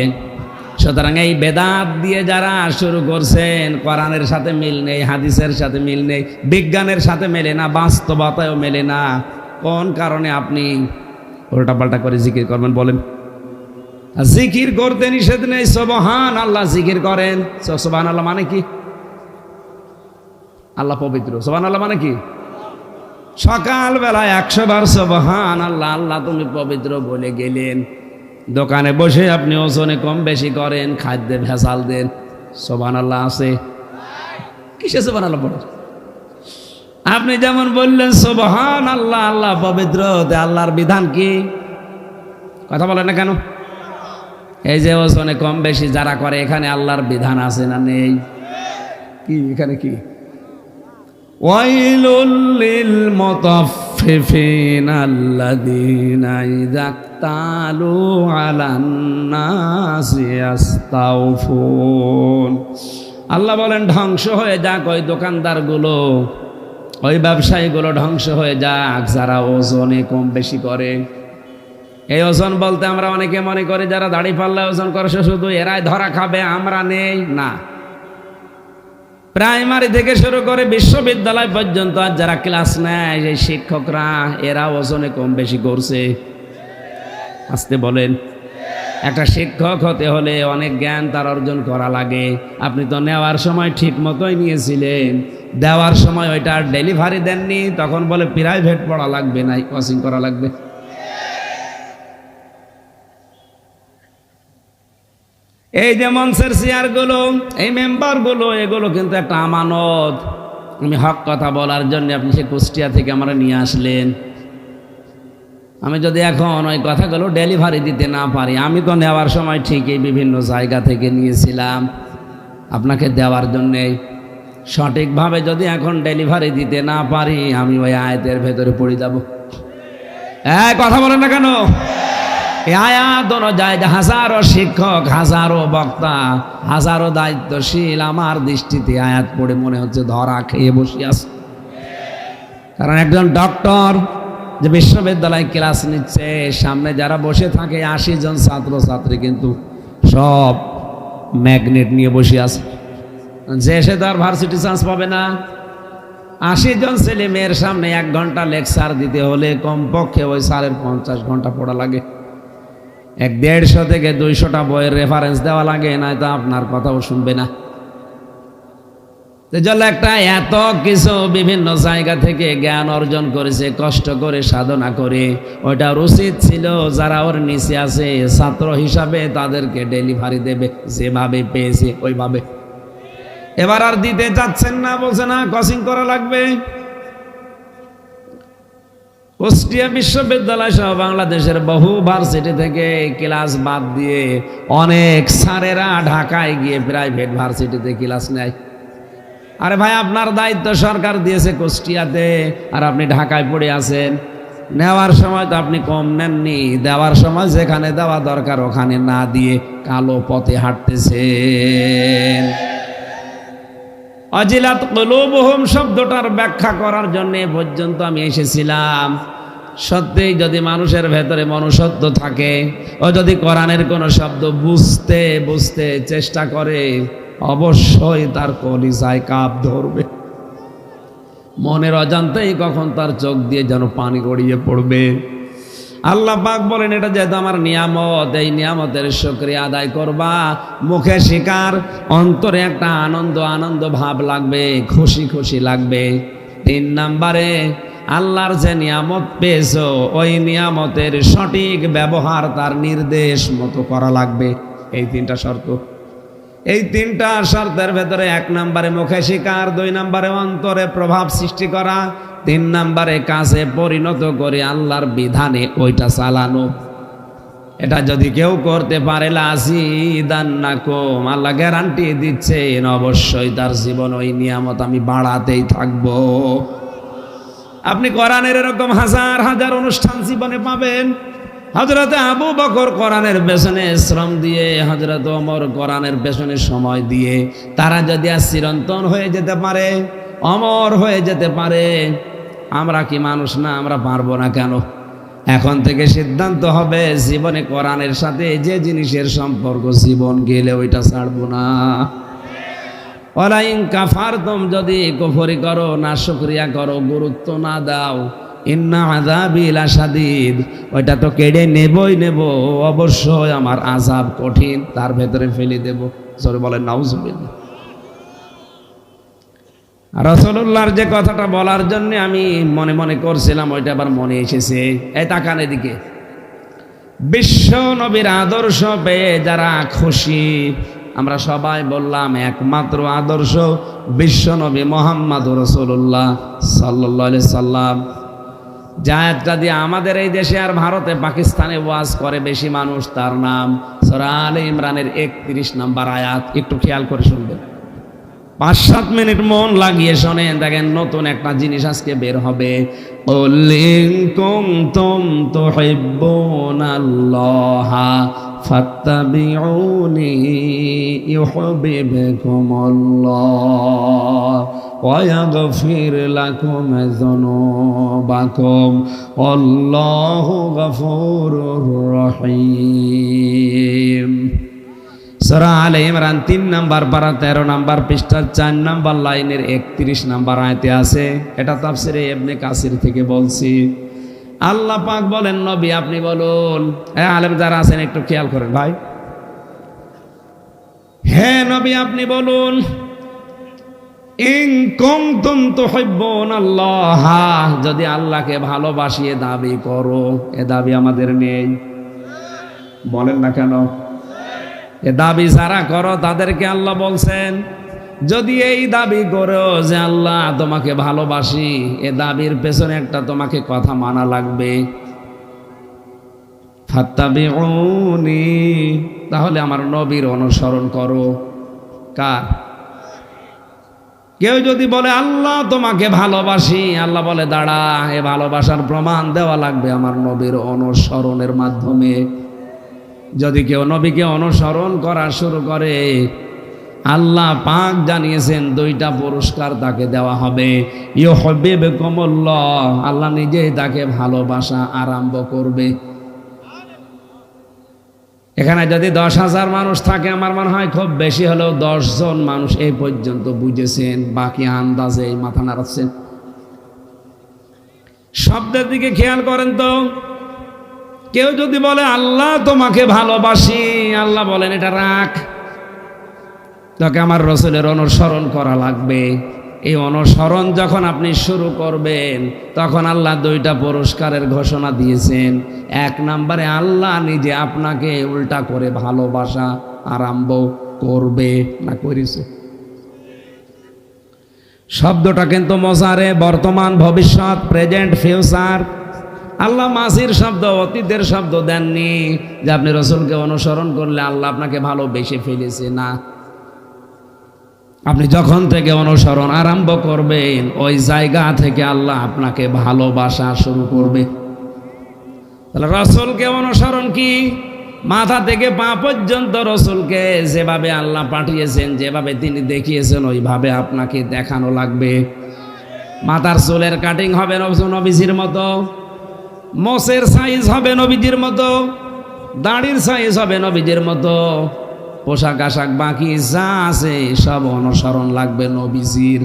সুতরাং এই বেদাত দিয়ে যারা শুরু করছেন, কোরআনের সাথে মিল নেই, হাদিসের সাথে মিল নেই, বিজ্ঞানের সাথে মেলে না, বাস্তবতায়ও মেলে না। কোন কারণে আপনি উল্টাপাল্টা করে জিকির করবেন বলেন? জিকির করতে নিষেধ নেই, সুবহান আল্লাহ জিকির করেন। সুবহান আল্লাহ মানে কি? আল্লাহ পবিত্র। সুবহান আল্লাহ মানে কি? সকালবেলা 100 বার সুবহান আল্লাহ, আল্লাহ তুমি পবিত্র বলে গেলেন। দোকানে বসে আপনি ওজনে কম বেশি করেন, খাদ্যে ভেজাল দেন, সুবহান আল্লাহ আছে। কিসে সুবহানাল্লাহ পড়ে? আপনি যেমন বললেন সুবহান আল্লাহ, আল্লাহ পবিত্র, আল্লাহর বিধান কি? কথা বলেন না কেন? এই যে ওজনে কম বেশি যারা করে, এখানে আল্লাহর বিধান আছে না নেই? কি এখানে কি? ওয়াইলুল লিল মুতাফফিফিন আল্লাযীনা ইযা তালু আলান নাসি ইস্তাওফুন। আল্লাহ বলেন ধ্বংস হয়ে যাক ওই দোকানদারগুলো, ওই ব্যবসায়ীগুলো ধ্বংস হয়ে যাক যারা ওজনে কম বেশি করে। এই ওজন বলতে আমরা অনেকে মনে করি যারা দাড়ি পাল্লা ওজন করে শুধু এরাই ধরা খাবে, আমরা নেই না। প্রাইমারি থেকে শুরু করে বিশ্ববিদ্যালয় পর্যন্ত আর যারা ক্লাস নেয় এই শিক্ষকরা, এরা ওজনে কম বেশি করছে। আসতে বলেন। একটা শিক্ষক হতে হলে অনেক জ্ঞান তার অর্জন করা লাগে। আপনি তো নেওয়ার সময় ঠিক মতোই নিয়েছিলেন, দেওয়ার সময় ওইটা ডেলিভারি দেননি, তখন বলে প্রাইভেট পড়া লাগবে না, কোচিং করা লাগবে। এই যে মঞ্চের চেয়ারগুলো, এই মেম্বারগুলো, এগুলো কিন্তু একটা আমানত। আমি হক কথা বলার জন্য আপনি সে কুষ্টিয়া থেকে আমরা নিয়ে আসলেন। আমি যদি এখন ওই কথাগুলো ডেলিভারি দিতে না পারি, আমি তো নেওয়ার সময় ঠিকই বিভিন্ন জায়গা থেকে নিয়েছিলাম আপনাকে দেওয়ার জন্যে, সঠিকভাবে যদি এখন ডেলিভারি দিতে না পারি, আমি ওই আয়াতের ভেতরে পড়ে যাব। কথা বলেন না কেন? আয়াত অনুযায়ী হাজারো শিক্ষক, হাজারো বক্তা, হাজারো দায়িত্বশীল আমার দৃষ্টিতে আয়াত পড়ে মনে হচ্ছে ধরা খেয়ে বসে আছে। কারণ একজন ডক্টর যে বিশ্ববিদ্যালয়ে ক্লাস নিচ্ছে, সামনে যারা বসে থাকে 80 জন ছাত্র ছাত্রী কিন্তু সব ম্যাগনেট নিয়ে বসে আছে, যে সে তার ভার্সিটি চান্স পাবে না। 80 জন ছেলে মেয়ের সামনে 1 ঘন্টা লেকচার দিতে হলে কমপক্ষে ওই স্যারের 50 ঘন্টা পড়া লাগে, 150 থেকে 200টা বইয়ের রেফারেন্স দেওয়া লাগে, নয়তো আপনার কথাও শুনবে না। একটা এত কিছু বিভিন্ন জায়গা থেকে জ্ঞান অর্জন করেছে, কষ্ট করে সাধনা করে, ওইটা উচিত ছিল যারা ওর নিচে আছে ছাত্র হিসাবে তাদেরকে ডেলিভারি দেবে, যেভাবে পেয়েছে ওইভাবে। এবার আর দিতে চাচ্ছেন না, বলছে না কোচিং করা লাগবে। কুষ্টিয়া বিশ্ববিদ্যালয় সহ বাংলাদেশের বহু ভার্সিটি থেকে ক্লাস বাদ দিয়ে অনেক স্যারেরা ঢাকায় গিয়ে প্রাইভেট ভার্সিটিতে ক্লাস নেয়। আরে ভাই, আপনার দায়িত্ব সরকার দিয়েছে কুষ্টিয়াতে, আর আপনি ঢাকায় পড়ে আছেন। নেওয়ার সময় তো আপনি কম নেননি, দেওয়ার সময় যেখানে দেওয়া দরকার ওখানে না দিয়ে কালো পথে হাঁটতেছেন। অজিলাত কুলুবুহুম শব্দটার ব্যাখ্যা করার জন্য পর্যন্ত আমি এসেছিলাম। সত্যিই যদি মানুষের ভেতরে মনুষ্যত্ব থাকে, ও যদি কোরআনের কোনো শব্দ বুঝতে বুঝতে চেষ্টা করে, অবশ্যই তার কলিজায় কাঁপ ধরবে। মনের অজান্তেই কখন তার চোখ দিয়ে যেন পানি গড়িয়ে পড়বে। আল্লাহ পাক বলেন এটা যেহেতু আমার নিয়ামত, এই নিয়ামতের শুকরিয়া আদায় করবা। মুখে স্বীকার, অন্তরে একটা আনন্দ আনন্দ ভাব লাগবে, খুশি খুশি লাগবে। 3 নম্বরে আল্লাহর যে নিয়ামত পেয়েছো, ওই নিয়ামতের সঠিক ব্যবহার তার নির্দেশ মতো করা লাগবে। এই 3টা শর্ত। এই 3টা শর্তের ভেতরে 1 নম্বরে মুখে স্বীকার, 2 নম্বরে অন্তরে প্রভাব সৃষ্টি করা, 3 নম্বরে কাজে পরিণত করে আল্লাহর বিধানে ওইটা চালানো। এটা যদি কেউ করতে পারে, লাযিদান্নাকুম, আল্লাহ গ্যারান্টি দিচ্ছেন অবশ্যই তার জীবন ওই নিয়ামত আমি বাড়াতেই থাকবো। আপনি কোরআনের এরকম হাজার হাজার অনুষ্ঠান জীবনে পাবেন। হযরতে আবু বকর কোরআনের পেছনে শ্রম দিয়ে, হযরত ওমর কোরআনের পেছনে সময় দিয়ে, তারা যদি আজ চিরন্তন হয়ে যেতে পারে, অমর হয়ে যেতে পারে, আমরা কি মানুষ না? আমরা পারবো না কেন? এখন থেকে সিদ্ধান্ত হবে জীবনে কোরআনের সাথে যে জিনিসের সম্পর্ক, জীবন গেলে ওইটা ছাড়বো না। ওয়ালাইন কাফারতুম, যদি কুফরি করো, না শুকরিয়া করো, গুরুত্ব না দাও, ইন্না আযাবি লাশাদীদ, ওইটা তো কেড়ে নেবই নেব, অবশ্যই আমার আযাব কঠিন, তার ভেতরে ফেলে দেব। জোরে বলেন নাউজুবিল্লাহ। রাসূলুল্লাহর যে কথাটা বলার জন্য আমি মনে মনে করছিলাম, ওইটা আবার মনে এসেছে। এই তাকান এদিকে। বিশ্ব নবীর আদর্শ পেয়ে যারা খুশি, আমরা সবাই বললাম একমাত্র আদর্শ বিশ্বনবী মুহাম্মদ রাসূলুল্লাহ সাল্লাল্লাহু আলাইহি সাল্লাম। জায়াতটা দিয়ে আমাদের এই দেশে আর ভারতে পাকিস্তানে ওয়াজ করে বেশি মানুষ, তার নাম সূরা আলে ইমরানের 31 নম্বর আয়াত। একটু খেয়াল করে শুনবেন, 5-7 মিনিট মন লাগিয়ে শোনেন, দেখেন নতুন একটা জিনিস আজকে বের হবে। কুল ইন কুনতুম তুহিব্বুনাল্লাহা ফাত্তাবিউনি ইউহিব্বুকুমুল্লাহ ওয়া ইয়াগফির লাকুম যুনুবাকুম আল্লাহু গফুরুর রহিম। সূরা আলে ইমরান 3 নম্বর পারা 13 নম্বর পৃষ্ঠা 4 নম্বর লাইনের 31 নম্বর আয়াতে আছে। এটা তাফসিরে ইবনে কাসির থেকে বলছি। আল্লাহ পাক বলেন, নবী আপনি বলুন। আলেম যারা আছেন একটু খেয়াল করেন ভাই। হ্যাঁ নবী আপনি বলুন, ইন কুনতুম তুহিব্বুনাল্লাহ, যদি আল্লাহকে ভালোবাসিয়ে দাবি করো। এ দাবি আমাদের নেই, বলেন না কেন? এ দাবি যারা করো তাদেরকে আল্লাহ বলছেন, যদি এই দাবি করো যে আল্লাহ তোমাকে ভালোবাসি, এ দাবির পেছনে একটা তোমাকে কথা মানা লাগবে। ফাত্তাবিউনি, তাহলে আমার নবীর অনুসরণ করো। কার? কেউ যদি বলে আল্লাহ তোমাকে ভালোবাসি, আল্লাহ বলে দাঁড়া, এ ভালোবাসার প্রমাণ দেওয়া লাগবে আমার নবীর অনুসরণের মাধ্যমে। যদি কেউ নবীকে অনুসরণ করা শুরু করে, আল্লাহ পাক জানিয়েছেন 2টা পুরস্কার তাকে দেওয়া হবে। ইউহিব্বুকুমুল্লাহ, আল্লাহ নিজেই তাকে ভালোবাসা আরম্ভ করবে। এখানে যদি 10,000 মানুষ থাকে, আমার মনে হয় খুব বেশি হলেও 10 জন মানুষ এই পর্যন্ত বুঝেছেন, বাকি আন্দাজে মাথা নাড়াচ্ছেন। শব্দের দিকে খেয়াল করেন তো। কেউ যদি বলে আল্লাহ তোমাকে ভালোবাসি, আল্লাহ বলেন এটা রাখ, তোকে আমার রাসূলের অনুসরণ করা লাগবে। এই অনুসরণ যখন আপনি শুরু করবেন, তখন আল্লাহ 2টা পুরস্কারের ঘোষণা দিয়েছেন। 1 নম্বরে আল্লাহ নিজে আপনাকে উল্টা করে ভালোবাসা আরম্ভ করবে, না করেছে? শব্দটা কিন্তু মজারে, বর্তমান ভবিষ্যৎ, প্রেজেন্ট ফিউচার। আল্লাহ মাঝির শব্দ, অতীতের শব্দ দেননি যে আপনি রাসূলকে অনুসরণ করলে আল্লাহ আপনাকে ভালোবেসে ফেলেছে, না। আপনি যখন থেকে অনুসরণ আরম্ভ করবেন, ওই জায়গা থেকে আল্লাহ আপনাকে ভালোবাসা শুরু করবে। তাহলে রাসূলকে অনুসরণ কি? মাথা থেকে পা পর্যন্ত রাসূলকে যেভাবে আল্লাহ পাঠিয়েছেন, যেভাবে তিনি দেখিয়েছেন, ওইভাবে আপনাকে দেখানো লাগবে। মাথার চুলের কাটিং হবে নবীজির মতো, মোষের সাইজ হবে নবীজির মতো, দাড়ির সাইজ হবে নবীজির মতো, পোশাক আশাক বাকি যা আছে সব অনুসরণ লাগবে নবীজির।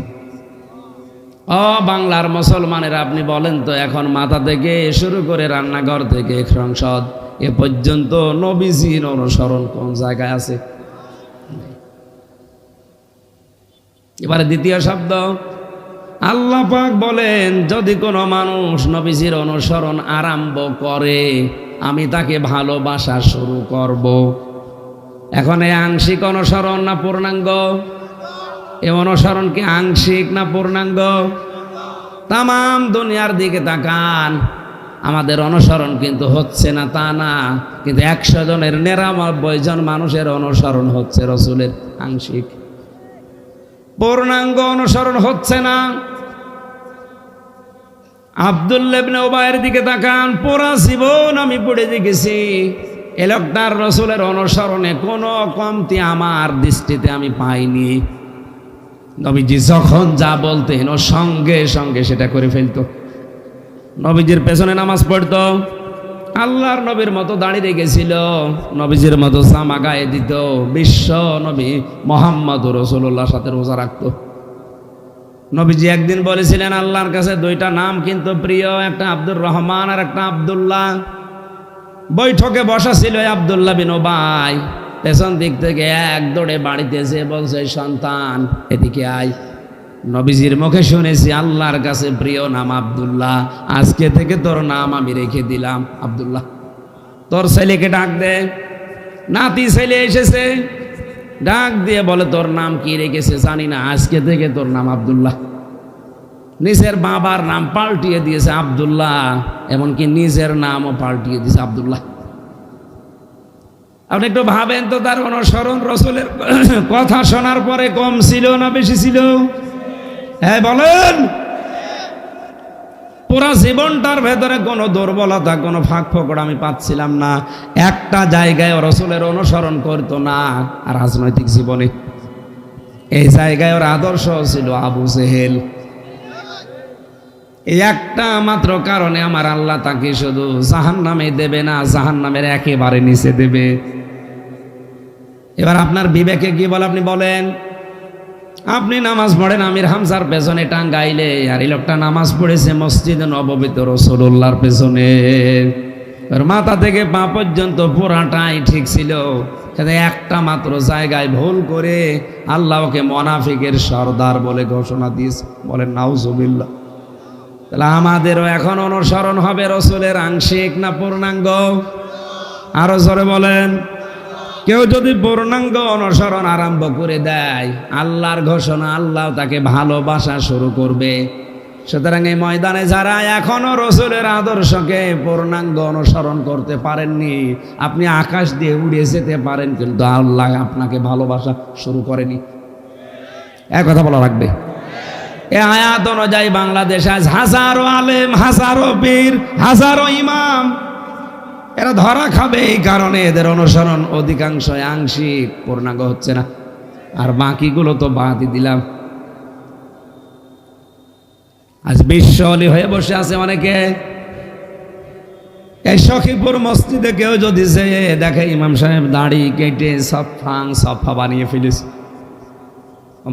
ও বাংলার মুসলমানেরা, আপনি বলেন তো, এখন মাথা থেকে শুরু করে রান্নাঘর থেকে সংসদ এ পর্যন্ত নবীজির অনুসরণ কোন জায়গায় আছে? এবারে দ্বিতীয় শব্দ, আল্লাহ পাক বলেন, যদি কোনো মানুষ নবীজির অনুসরণ আরম্ভ করে, আমি তাকে ভালোবাসা শুরু করব। এখন এই আংশিক অনুসরণ না পূর্ণাঙ্গ? এ অনুসরণ কি আংশিক না পূর্ণাঙ্গ? তামাম দুনিয়ার দিকে তাকান, আমাদের অনুসরণ কিন্তু হচ্ছে না তা না, কিন্তু 100 জনের 99 জন মানুষের অনুসরণ হচ্ছে রাসূলের আংশিক। পূর্ণাঙ্গ অনুসরণ হচ্ছে না। আব্দুল্লাহ ইবনে উবাইয়ের দিকে তাকান, পুরা জীবন আমি পড়ে দেখেছি, এ লোকটার রাসূলের অনুসরণে কোনো কমতি আমার দৃষ্টিতে আমি পাইনি। নবীজি যখন যা বলতেন, ও সঙ্গে সঙ্গে সেটা করে ফেলতো। নবীজির পেছনে নামাজ পড়তো, আল্লাহর নবীর মতো দাঁড়িয়ে রেখেছিল, নবীজির মতো জামা গায়ে দিত, বিশ্ব নবী মুহাম্মদ রাসূলুল্লাহর সাথে রোজা রাখতো। নবীজি একদিন বলেছিলেন, আল্লাহর কাছে 2টা নাম কিন্তু প্রিয়, একটা আব্দুর রহমান আর একটা আব্দুল্লাহ। বৈঠকে বসা ছিল আব্দুল্লাহ বিন উবাই, পেছন দিক থেকে এক দৌড়ে বাড়িতে এসে বলছে, সন্তান এদিকে আয়। নবীজির মুখে শুনেছি, আল্লাহর কাছে প্রিয় নাম আব্দুল্লাহ, আজকে থেকে তোর নাম আমি রেখে দিলাম আব্দুল্লাহ। তোর ছেলেকে ডাক দে, নাতি ছেলে এসেছে। ডাক দিয়ে বলে, তোর নাম কি রেখেছে জানি না, আজকে থেকে তোর নাম আব্দুল্লাহ। নিজের বাবার নাম পাল্টিয়ে দিয়েছে আব্দুল্লাহ, এমনকি নিজের নামও পাল্টিয়ে দিয়েছে আব্দুল্লাহ। আপনি একটু ভাবেন তো, তার অনুসরণ রসুলের কথা শোনার পরে কম ছিল না বেশি ছিল? হ্যাঁ বলেন। পুরা জীবনটার ভেতরে কোনো দুর্বলতা, কোনো ফাঁক ফোকর আমি পাচ্ছিলাম না। একটা জায়গায় রসুলের অনুসরণ করতো না, আর রাজনৈতিক জীবনে এই জায়গায় ওর আদর্শ ছিল আবু জেহেল। এই একটা মাত্র কারণে আমার আল্লাহ তাকে শুধু জাহান্নামে দেবে না, জাহান্নামের একেবারে নিচে দেবে। এবার আপনার বিবেকে কি বলে আপনি বলেন? আপনি নামাজ পড়েন আমির হামজার পেছনে টাঙ্গাইলে, আর এই লোকটা নামাজ পড়েছে মসজিদে নববীতে রাসূলুল্লাহর পেছনে। ওর মাথা থেকে পা পর্যন্ত পুরাটাই ঠিক ছিল, কিন্তু একটা মাত্র জায়গায় ভুল করে আল্লাহ ওকে মুনাফিকের সর্দার বলে ঘোষণা দিয়েছে। বলেন নাউজুবিল্লাহ। তাহলে আমাদেরও এখন অনুসরণ হবে রসুলের আংশিক না পূর্ণাঙ্গ? আরো জোরে বলেন। কেউ যদি পূর্ণাঙ্গ অনুসরণ আরম্ভ করে দেয়, আল্লাহর ঘোষণা, আল্লাহ তাকে ভালোবাসা শুরু করবে। সুতরাং এই ময়দানে যারা এখনো রসুলের আদর্শকে পূর্ণাঙ্গ অনুসরণ করতে পারেননি, আপনি আকাশ দিয়ে উড়ে যেতে পারেন, কিন্তু আল্লাহ আপনাকে ভালোবাসা শুরু করেনি। এক কথা বলা রাখবে। এ আয়াত অনুযায়ী বাংলাদেশ আজ হাজারো আলেম, হাজারো পীর, হাজারো ইমাম এরা ধরা খাবে। এই কারণে এদের অনুসরণ অধিকাংশ আংশিক, পূর্ণাঙ্গ হচ্ছে না। আর বাকিগুলো তো বাদই দিলাম। আজ বিশ্ব অলি হয়ে বসে আছে অনেকে। এই সখীপুর মসজিদে কেউ যদি যে দেখে ইমাম সাহেব দাড়ি কেটে সফা বানিয়ে ফেলেছে,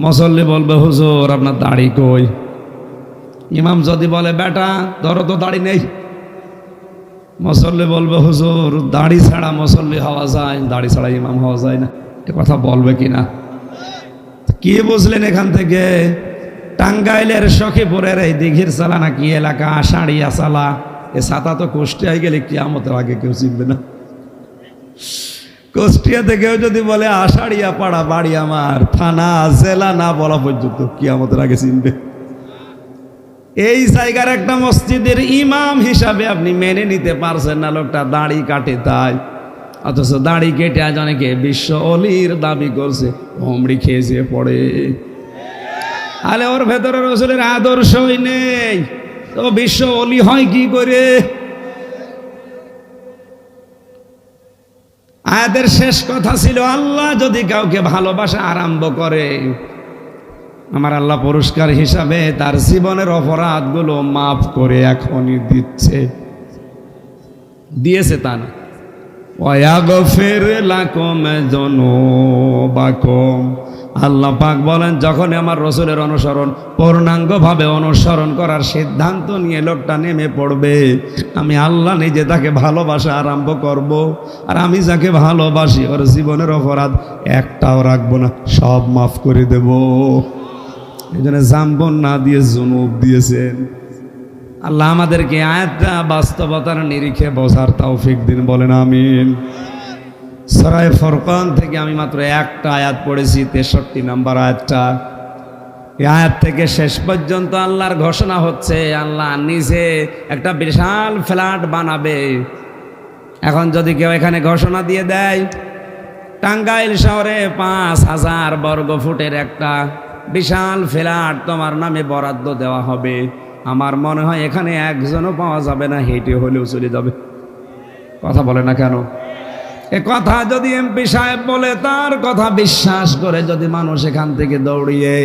মুসল্লি বলবে, হুজুর আপনার দাড়ি কই? ইমাম যদি বলে, বেটা ধরো তো দাড়ি নেই, মুসল্লি বলবে, হুজুর দাড়ি ছাড়া মুসল্লি হওয়া যায়, দাড়ি ছাড়া ইমাম হওয়া যায় না। এ কথা বলবে কিনা? কি বুঝলেন এখান থেকে? টাঙ্গাইলের সখীপুরের এই দিঘির চালা না কি এলাকা, আষাঢ়িয়া চালা, এ ছাতা তো কুষ্টিয়ায় গেলে কিয়ামতের আগে কেউ চিনবে না। কুষ্টিয়াতে কেউ যদি বলে আষাঢ়িয়া পাড়া বাড়ি আমার, থানা জেলা না বলা পর্যন্ত কিয়ামতের আগে চিনবে। এই জায়গার একটা মসজিদের ইমাম হিসাবে আপনি মেনে নিতে পারছেন না লোকটা দাড়ি কাটে তাই, অথচ দাড়ি কেটে আজ অনেকে বিশ্ব অলির দাবি করছে, হোমড়ি খেয়েছে পড়ে। আলে ওর ভেতরে রসুলের আদর্শই নেই, তো বিশ্ব অলি হয় কি করে? আয়াতের শেষ কথা ছিল, আল্লাহ যদি কাউকে ভালোবাসা আরম্ভ করে, আমার আল্লাহ পুরস্কার হিসাবে তার জীবনের অপরাধগুলো মাফ করে এখনই দিয়েছে তা না। ওয়াগফির লাকুম যুনুবাকুম। আল্লাহ পাক বলেন, যখন আমার রসুলের অনুসরণ পূর্ণাঙ্গভাবে অনুসরণ করার সিদ্ধান্ত নিয়ে লোকটা নেমে পড়বে, আমি আল্লাহ নিজে তাকে ভালোবাসা আরম্ভ করব। আর আমি যাকে ভালোবাসি ওর জীবনের অপরাধ একটাও রাখবো না, সব মাফ করে দেব। এই জন্য জাম্বন না দিয়ে জুনুব দিয়েছেন। আল্লাহ আমাদেরকে আয়াতটা বাস্তবতার নিরিখে বোঝার তৌফিক দিন, বলেন আমিন। সূরা ফুরকান থেকে আমি মাত্র একটা আয়াত পড়েছি, 63 নম্বর আয়াতটা। এই আয়াত থেকে শেষ পর্যন্ত আল্লাহর ঘোষণা হচ্ছে, আল্লাহ নিজে একটা বিশাল ফ্ল্যাট বানাবে। এখন যদি কেউ এখানে ঘোষণা দিয়ে দেয়, টাঙ্গাইল শহরে 5000 বর্গ ফুটের একটা বিশাল ফ্ল্যাট তোমার নামে বরাদ্দ দেওয়া হবে, আমার মনে হয় এখানে একজনও পাওয়া যাবে না, হেঁটে হলেও চলে যাবে। কথা বলে না কেন? এ কথা যদি এমপি সাহেব বলে, তার কথা বিশ্বাস করে যদি মানুষ এখান থেকে দৌড়িয়ে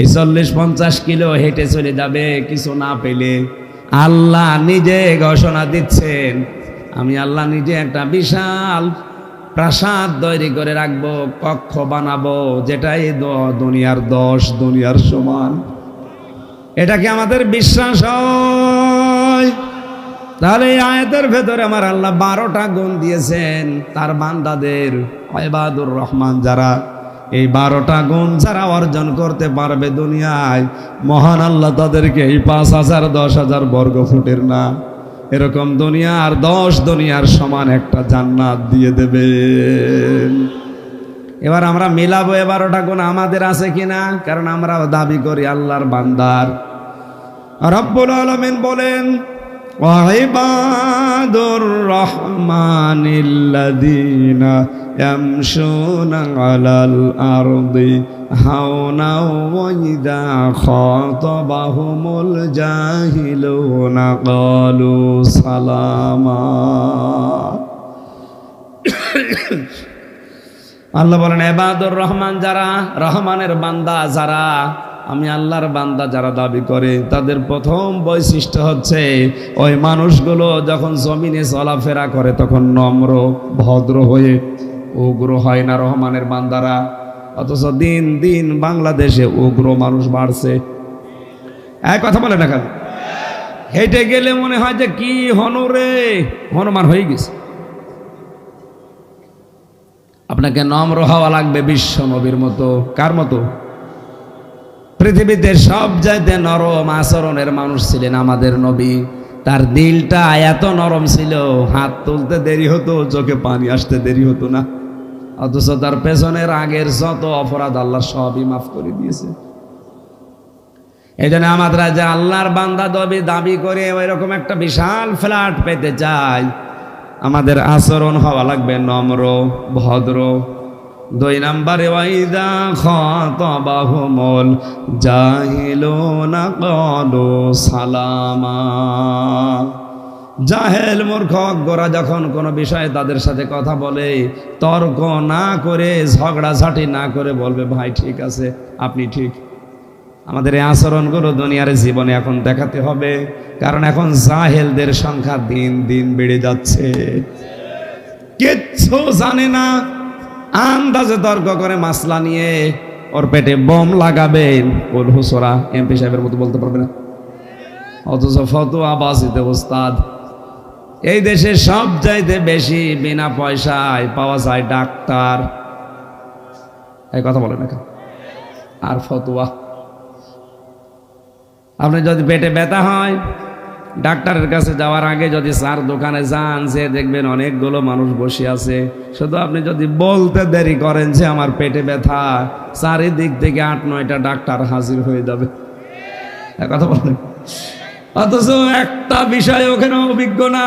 এই 40-50 কিলো হেঁটে চলে যাবে কিছু না পেলে, আল্লাহ নিজে ঘোষণা দিচ্ছেন, আমি আল্লাহ নিজে একটা বিশাল প্রাসাদ তৈরি করে রাখবো, কক্ষ বানাবো, যেটাই দুনিয়ার 10 দুনিয়ার সমান। এটা কি আমাদের বিশ্বাস হয়? তাহলে এই আয়াতের ভেতরে আমার আল্লাহ 12টা গুণ দিয়েছেন তার বান্দাদের, ইবাদুর রহমান যারা, এই 12টা গুণ যারা অর্জন করতে পারবে দুনিয়ায়, মহান আল্লাহ তাদেরকে এই 5000 10,000 বর্গ ফুটের না, এরকম দুনিয়ার 10 দুনিয়ার সমান একটা জান্নাত দিয়ে দেবেন। এবার আমরা মিলাবো 11টা গুণ আমাদের আছে কিনা, কারণ আমরা দাবি করি আল্লাহর বান্দার। রব্বুল আলামিন বলেন, ওয়াইবাদুর রহমানিল্লাযীনা ইয়ামশুনা আলাল আরদি হাওনা ওয়া ইযা খাতাবাহুমুল জাহিলুনা ক্বালু সালামা। আল্লাহ বলেন, ইবাদুর রহমান যারা, রহমানের বান্দা যারা, আমি আল্লাহর বান্দা যারা দাবি করে, তাদের প্রথম বৈশিষ্ট্য হচ্ছে ওই মানুষগুলো যখন জমিনে চলাফেরা করে তখন নম্র ভদ্র হয়ে, উগ্র হয় না রহমানের বান্দারা। অথচ দিন দিন বাংলাদেশে উগ্র মানুষ বাড়ছে। এক কথা বলে না কেন? হেঁটে গেলে মনে হয় যে কি হনুরে, হনুমান হয়ে গেছে। আপনাকে নম্র হওয়া লাগবে বিশ্ব নবীর মতো। কার মতো? পৃথিবীতে সব চাইতে নরম আচরণের মানুষ ছিলেন আমাদের নবী। তার দিলটা এত নরম ছিল, হাত তুলতে দেরি হতো, চোখে পানি আসতে দেরি হতো না। অথচ তার পেছনের আগের যত অপরাধ আল্লাহ সবই মাফ করে দিয়েছে। এই জন্য আমাদের যে আল্লাহর বান্দা দাবি করে ওই রকম একটা বিশাল ফ্ল্যাট পেতে চাই, আমাদের আচরণ হওয়া লাগবে নম্র ভদ্র। 2 নম্বরে, ওয়াইদা খাতাবাহুমুল জাহিলুনা ক্বালু সালামা। জাহেল মূর্খ অজ্ঞরা যখন কোনো বিষয়ে তাদের সাথে কথা বলে, তর্ক না করে, ঝগড়াঝাটি না করে বলবে, ভাই ঠিক আছে, আপনি ঠিক। আমাদের এই আচরণগুলো দুনিয়ার জীবনে এখন দেখাতে হবে, কারণ এখন জাহেলদের সংখ্যা দিন দিন বেড়ে যাচ্ছে। কিচ্ছু জানে না, আন্দাজে তর্ক করে মাসলা নিয়ে ওর পেটে বোম লাগাবেন। ওর হুসরা এমপি সাহেবের মতো বলতে পারবে না, অথচ ফতোয়া বাজিতে ওস্তাদ। এই দেশে সব চাইতে বেশি বিনা পয়সায় পাওয়া যায় ডাক্তার, এই কথা বলে না, আর ফতোয়া। আপনি যদি পেটে ব্যথা হয়, ডাক্তারের কাছে যাওয়ার আগে যদি চার দোকানে যান, যে দেখবেন অনেকগুলো মানুষ বসে আছে। শুধু আপনি যদি বলতে দেরি করেন যে আমার পেটে ব্যথা, চারিদিক থেকে 8-9টা ডাক্তার হাজির হয়ে যাবে, কথা বলেন। অথচ একটা বিষয় ওখানে অভিজ্ঞ না।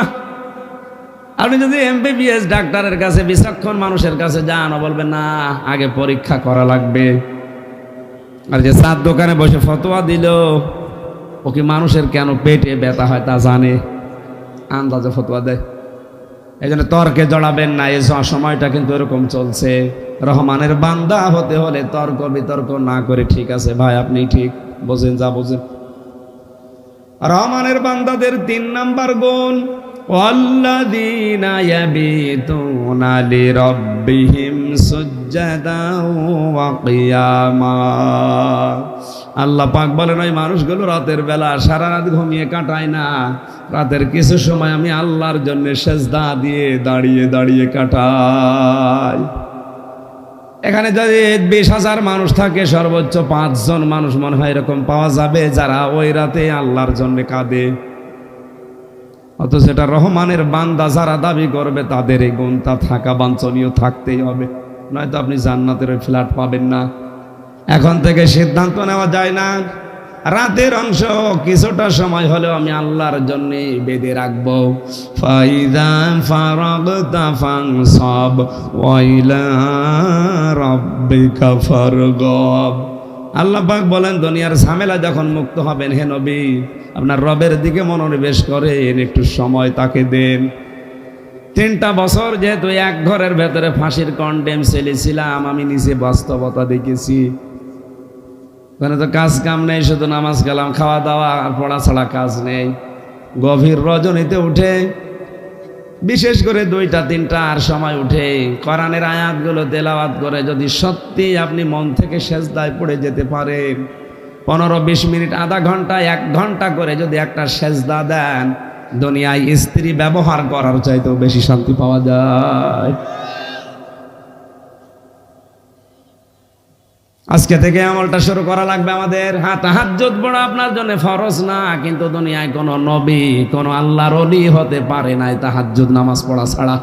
আপনি যদি MBBS ডাক্তারের কাছে, বিচক্ষণ মানুষের কাছে যান, বলবেন না আগে পরীক্ষা করা লাগবে। আর যে চার দোকানে বসে ফতোয়া দিল, ও কি মানুষের কেন পেটে ব্যথা হয় তা জানে, আন্দাজে ফতোয়া দেয়। এই জন্য তর্কে জড়াবেন না। এই সময়টা কিন্তু এরকম চলছে। রহমানের বান্দা হতে হলে তর্ক বিতর্ক না করে, ঠিক আছে ভাই আপনি ঠিক, বোঝেন যা বোঝেন। রহমানের বান্দাদের 3 নাম্বার গুণ, ওয়াল্লাযীনা ইয়াবিতুনা লিরাব্বিহিম সুজদাও ওয়া কিয়ামা। আল্লাহ পাক বলেন, ওই মানুষগুলো রাতের বেলা সারা রাত ঘুমিয়ে কাটায় না, রাতের কিছু সময় আমি আল্লাহর জন্য সেজদা দিয়ে দাঁড়িয়ে দাঁড়িয়ে কাটাই। এখানে যদি 20,000 মানুষ থাকে, সর্বোচ্চ 5 জন মানুষ মনে হয় এরকম পাওয়া যাবে যারা ওই রাতে আল্লাহর জন্য কাঁদে। অথচ সেটা রহমানের বান্দা যারা দাবি করবে, তাদের এই গুণটা থাকা বাঞ্ছনীয়, থাকতেই হবে, নয়তো আপনি জান্নাতের ওই ফ্ল্যাট পাবেন না। এখন থেকে সিদ্ধান্ত নেওয়া যায় না, রাতের অংশ কিছুটা সময় হলেও আমি আল্লাহর জন্য বেঁধে রাখবো। ফাইদা ফারাগতা ফানসাব ওয়া ইলা রাব্বিকা ফারগাব। আল্লাহ পাক বলেন, দুনিয়ার ঝামেলা যখন মুক্ত হবেন, হে নবী আপনার রবের দিকে মনোনিবেশ করেন, একটু সময় তাকে দেন। 3টা বছর যেহেতু এক ঘরের ভেতরে ফাঁসির কন্ডেম ছিলাম, আমি নিজে বাস্তবতা দেখেছি। ওখানে তো কাজ কাম নেই, শুধু নামাজ কালাম, খাওয়া দাওয়া আর পড়া ছাড়া কাজ নেই। গভীর রজনীতে উঠে, বিশেষ করে 2টা-3টার সময় উঠে কোরআনের আয়াতগুলো তেলাওয়াত করে যদি সত্যি আপনি মন থেকে সেজদায় পড়ে যেতে পারেন, 15-20 মিনিট, আধা ঘন্টা, 1 ঘন্টা করে যদি একটা সেজদা দেন, দুনিয়ায় স্ত্রী ব্যবহার করার চাইতেও বেশি শান্তি পাওয়া যায়। আজকে থেকে আমলটা শুরু করা লাগবে আমাদের। হ্যাঁ, তাহাজ্জুদ পড়া আপনার জন্য ফরজ না, কিন্তু দুনিয়ায় কোনো নবী, কোনো আল্লাহর ওলি হতে পারে নাই তাহাজ্জুদ নামাজ পড়া ছাড়া।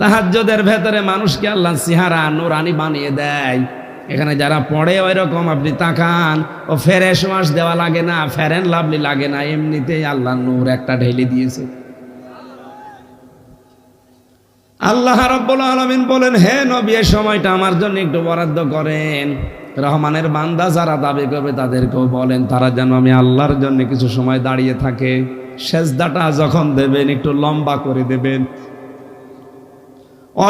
তাহাজ্জুদের ভেতরে মানুষকে আল্লাহ চেহারা নূরানি বানিয়ে দেয়। এখানে যারা পড়ে ওই রকম আপনি তাকান, ও ফ্রেশ ওয়াশ দেওয়া লাগে না, ফেয়ার এন্ড লাভলি লাগে না, এমনিতেই আল্লাহ নূর একটা ঢেলে দিয়েছে। আল্লাহ রাব্বুল আলামিন বলেন, হে নবী এই সময়টা আমার জন্য একটু বরাদ্দ করেন। রহমানের বান্দা যারা দাবি করবে তাদেরকেও বলেন তারা যেন আমি আল্লাহর জন্য কিছু সময় দাঁড়িয়ে থাকে। সেজদাটা যখন দেবেন একটু লম্বা করে দেবেন।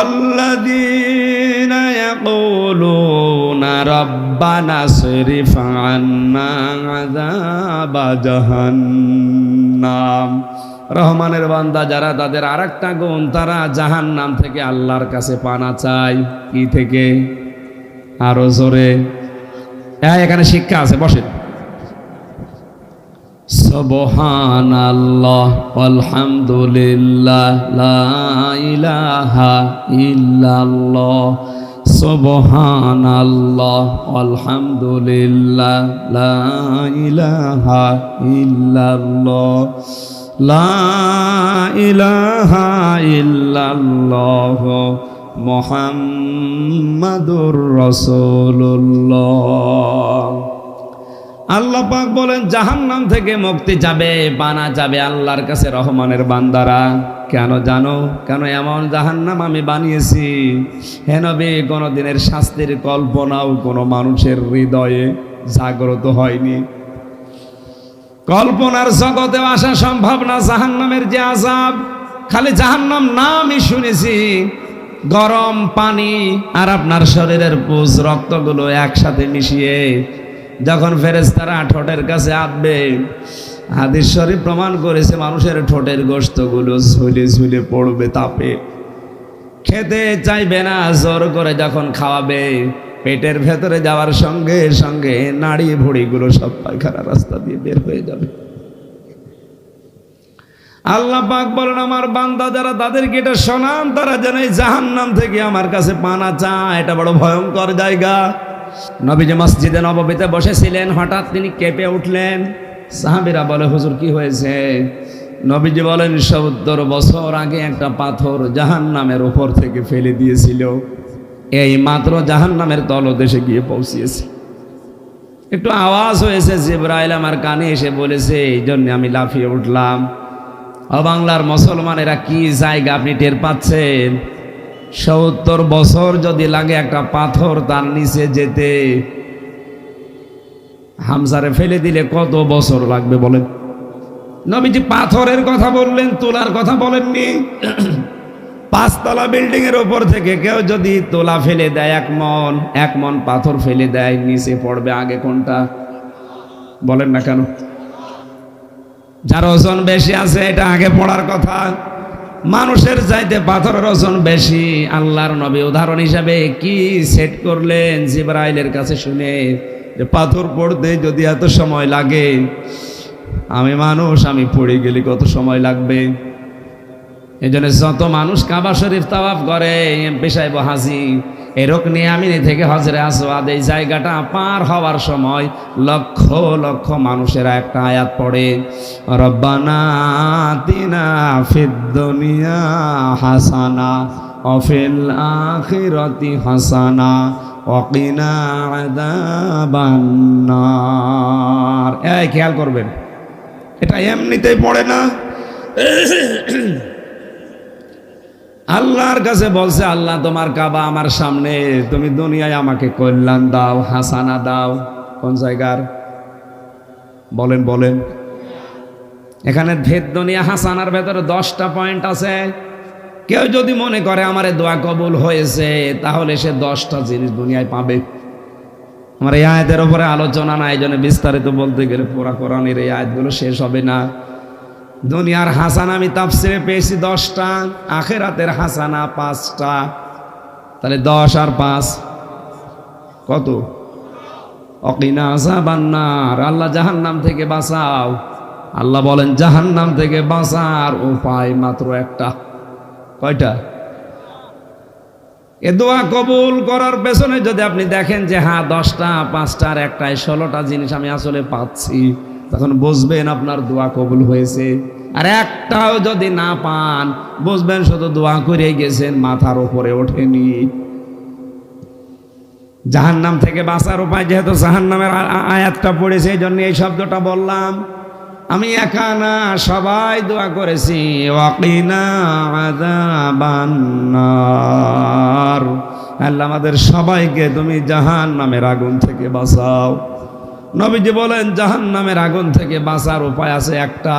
الذين يقولون ربنا اصرف عنا عذاب جهنم। রহমানের বান্দা যারা তাদের আরেকটা গুণ, তারা জাহান্নাম থেকে আল্লাহর কাছে পানা চায়। কি থেকে? আরো জোরে। এখানে শিক্ষা আছে, বসেন। সুবহানাল্লাহ আলহামদুলিল্লাহ লা ইলাহা ইল্লাল্লাহ। সুবহানাল্লাহ আলহামদুলিল্লাহ লা ইলাহা ইল্লাল্লাহ লা ইলাহা ইল্লাল্লাহ মুহাম্মাদুর রাসূলুল্লাহ। আল্লাহ পাক বলেন জাহান্নাম থেকে মুক্তি যাবে, পানা যাবে আল্লাহর কাছে রহমানের বান্দারা। কেন জানো? কেন এমন জাহান্নাম আমি বানিয়েছি, হে নবী কোনদিনের শাস্তির কল্পনাও কোনো মানুষের হৃদয়ে জাগ্রত হয়নি। কল্পনার জগতে আসা সম্ভব না জাহান্নামের যে আযাব। খালি জাহান্নাম নামই শুনেছি, গরম পানি আর আপনার শরীরের পুজ রক্তগুলো একসাথে মিশিয়ে যখন ফেরেশতারা ঠোঁটের কাছে আঁটবে, হাদিস শরীফ প্রমাণ করেছে মানুষের ঠোঁটের গোশতগুলো ঝুলে ঝুলে পড়বে তাপে, খেতে চাইবে না। জোর করে যখন খাওয়াবে, পেটের ভেতরে যাওয়ার সঙ্গে সঙ্গে নাড়ি ভুঁড়িগুলো সব পায়খানা রাস্তা দিয়ে বের হয়ে যাবে। আল্লাহ পাক বলেন আমার বান্দা যারা তাদেরকে এটা শোনান, তারা যেন এই জাহান্নাম থেকে আমার কাছে পানা চায়। এটা বড় ভয়ঙ্কর জায়গা। নবীজি মসজিদে নববীতে বসেছিলেন, হঠাৎ তিনি কেঁপে উঠলেন। সাহাবীরা বলে হুজুর কি হয়েছে? নবীজি বলেন 70 বছর আগে একটা পাথর জাহান্নামের উপর থেকে ফেলে দিয়েছিল, এই মাত্র জাহান্নামের তলদেশে গিয়ে পৌঁছিয়েছে। একটু আওয়াজ হয়েছে, জিবরাইল আমার কানে এসে বলেছে, এই জন্য আমি লাফিয়ে উঠলাম। ও বাংলার মুসলমানেরা, কি জায়গা আপনি টের পাচ্ছেন? 70 বছর যদি লাগে একটা পাথর তার নিচে যেতে, হামজারে ফেলে দিলে কত বছর লাগবে বলেন? নবীজি পাথরের কথা বললেন, তোলার কথা বলেননি। 5 তলা বিল্ডিং এর উপর থেকে কেউ যদি তোলা ফেলে দেয়, এক মন পাথর ফেলে দেয়, নিচে পড়বে আগে কোনটা বলেন না কেন? যার ওজন বেশি আছে এটা আগে পড়ার কথা। মানুষের চাইতে পাথরের ওজন বেশি। আল্লাহর নবী উদাহরণ হিসাবে কি সেট করলেন জিবরাইলের কাছে শুনে, যে পাথর পড়তে যদি এত সময় লাগে, আমি মানুষ, আমি পড়ে গেলে কত সময় লাগবে? এই জন্য যত মানুষ কাবা শরীফ তাওয়াফ করে, এমপি সাহেব হাজি এরকম নিয়ামিনী থেকে হজরে আসওয়াদ, এই জায়গাটা পার হওয়ার সময় লক্ষ লক্ষ মানুষেরা একটা আয়াত পড়ে, রব্বানা আতিনা ফিদ দুনিয়া হাসানা ওয়া ফিল আখিরাতি হাসানা ওয়া কিনা আযাবান নার। এই খেয়াল করবেন, এটা এমনিতেই পড়ে না। আল্লাহর কাছে বলছে, আল্লাহ তোমার কাবা আমার সামনে, তুমি দুনিয়ায় আমাকে কল্যাণ দাও, হাসানা দাও। কোন জায়গার বলেন বলেন? এখানে ভেদ দুনিয়া হাসানার ভেতরে 10টা পয়েন্ট আছে। কেউ যদি মনে করে আমারে দোয়া কবুল হয়েছে, তাহলে সে 10টা জিনিস দুনিয়ায় পাবে। আমার এই আয়াতের উপরে আলোচনা না, এই জন্য বিস্তারিত বলতে গেলে পুরা কোরআনের এই আয়াতগুলো শেষ হবে না। দুনিয়ার হাসানা আমি তাফসিরে পেয়েছি 10টা, আখিরাতের হাসানা 5টা। তাহলে 10 আর 5 কত? অকিনা আযাবান নার, আল্লাহ জাহান্নাম থেকে বাঁচাও। আল্লাহ বলেন জাহান্নাম থেকে বাঁচার উপায় মাত্র একটা। কয়টা? এ দোয়া কবুল করার পেছনে যদি আপনি দেখেন যে হ্যাঁ 10টা, 5টার একটায় 16টা জিনিস আমি আসলে পাচ্ছি, তখন বুঝবেন আপনার দোয়া কবুল হয়েছে। আর একটাও যদি না পান বুঝবেন শুধু দোয়া করে গেছেন, মাথার উপরে ওঠেনি। জাহান্নাম থেকে বাঁচার উপায়, যেহেতু জাহান্নামের আয়াতটা পড়েছে এই জন্য এই শব্দটা বললাম। আমি একা না, সবাই দোয়া করেছি, ওয়াকিনা আযাবান্নার, আল্লাহ আমাদের সবাইকে তুমি জাহান্নামের আগুন থেকে বাঁচাও। নবীজি বলেন জাহান্নামের আগুন থেকে বাঁচার উপায় আছে একটা।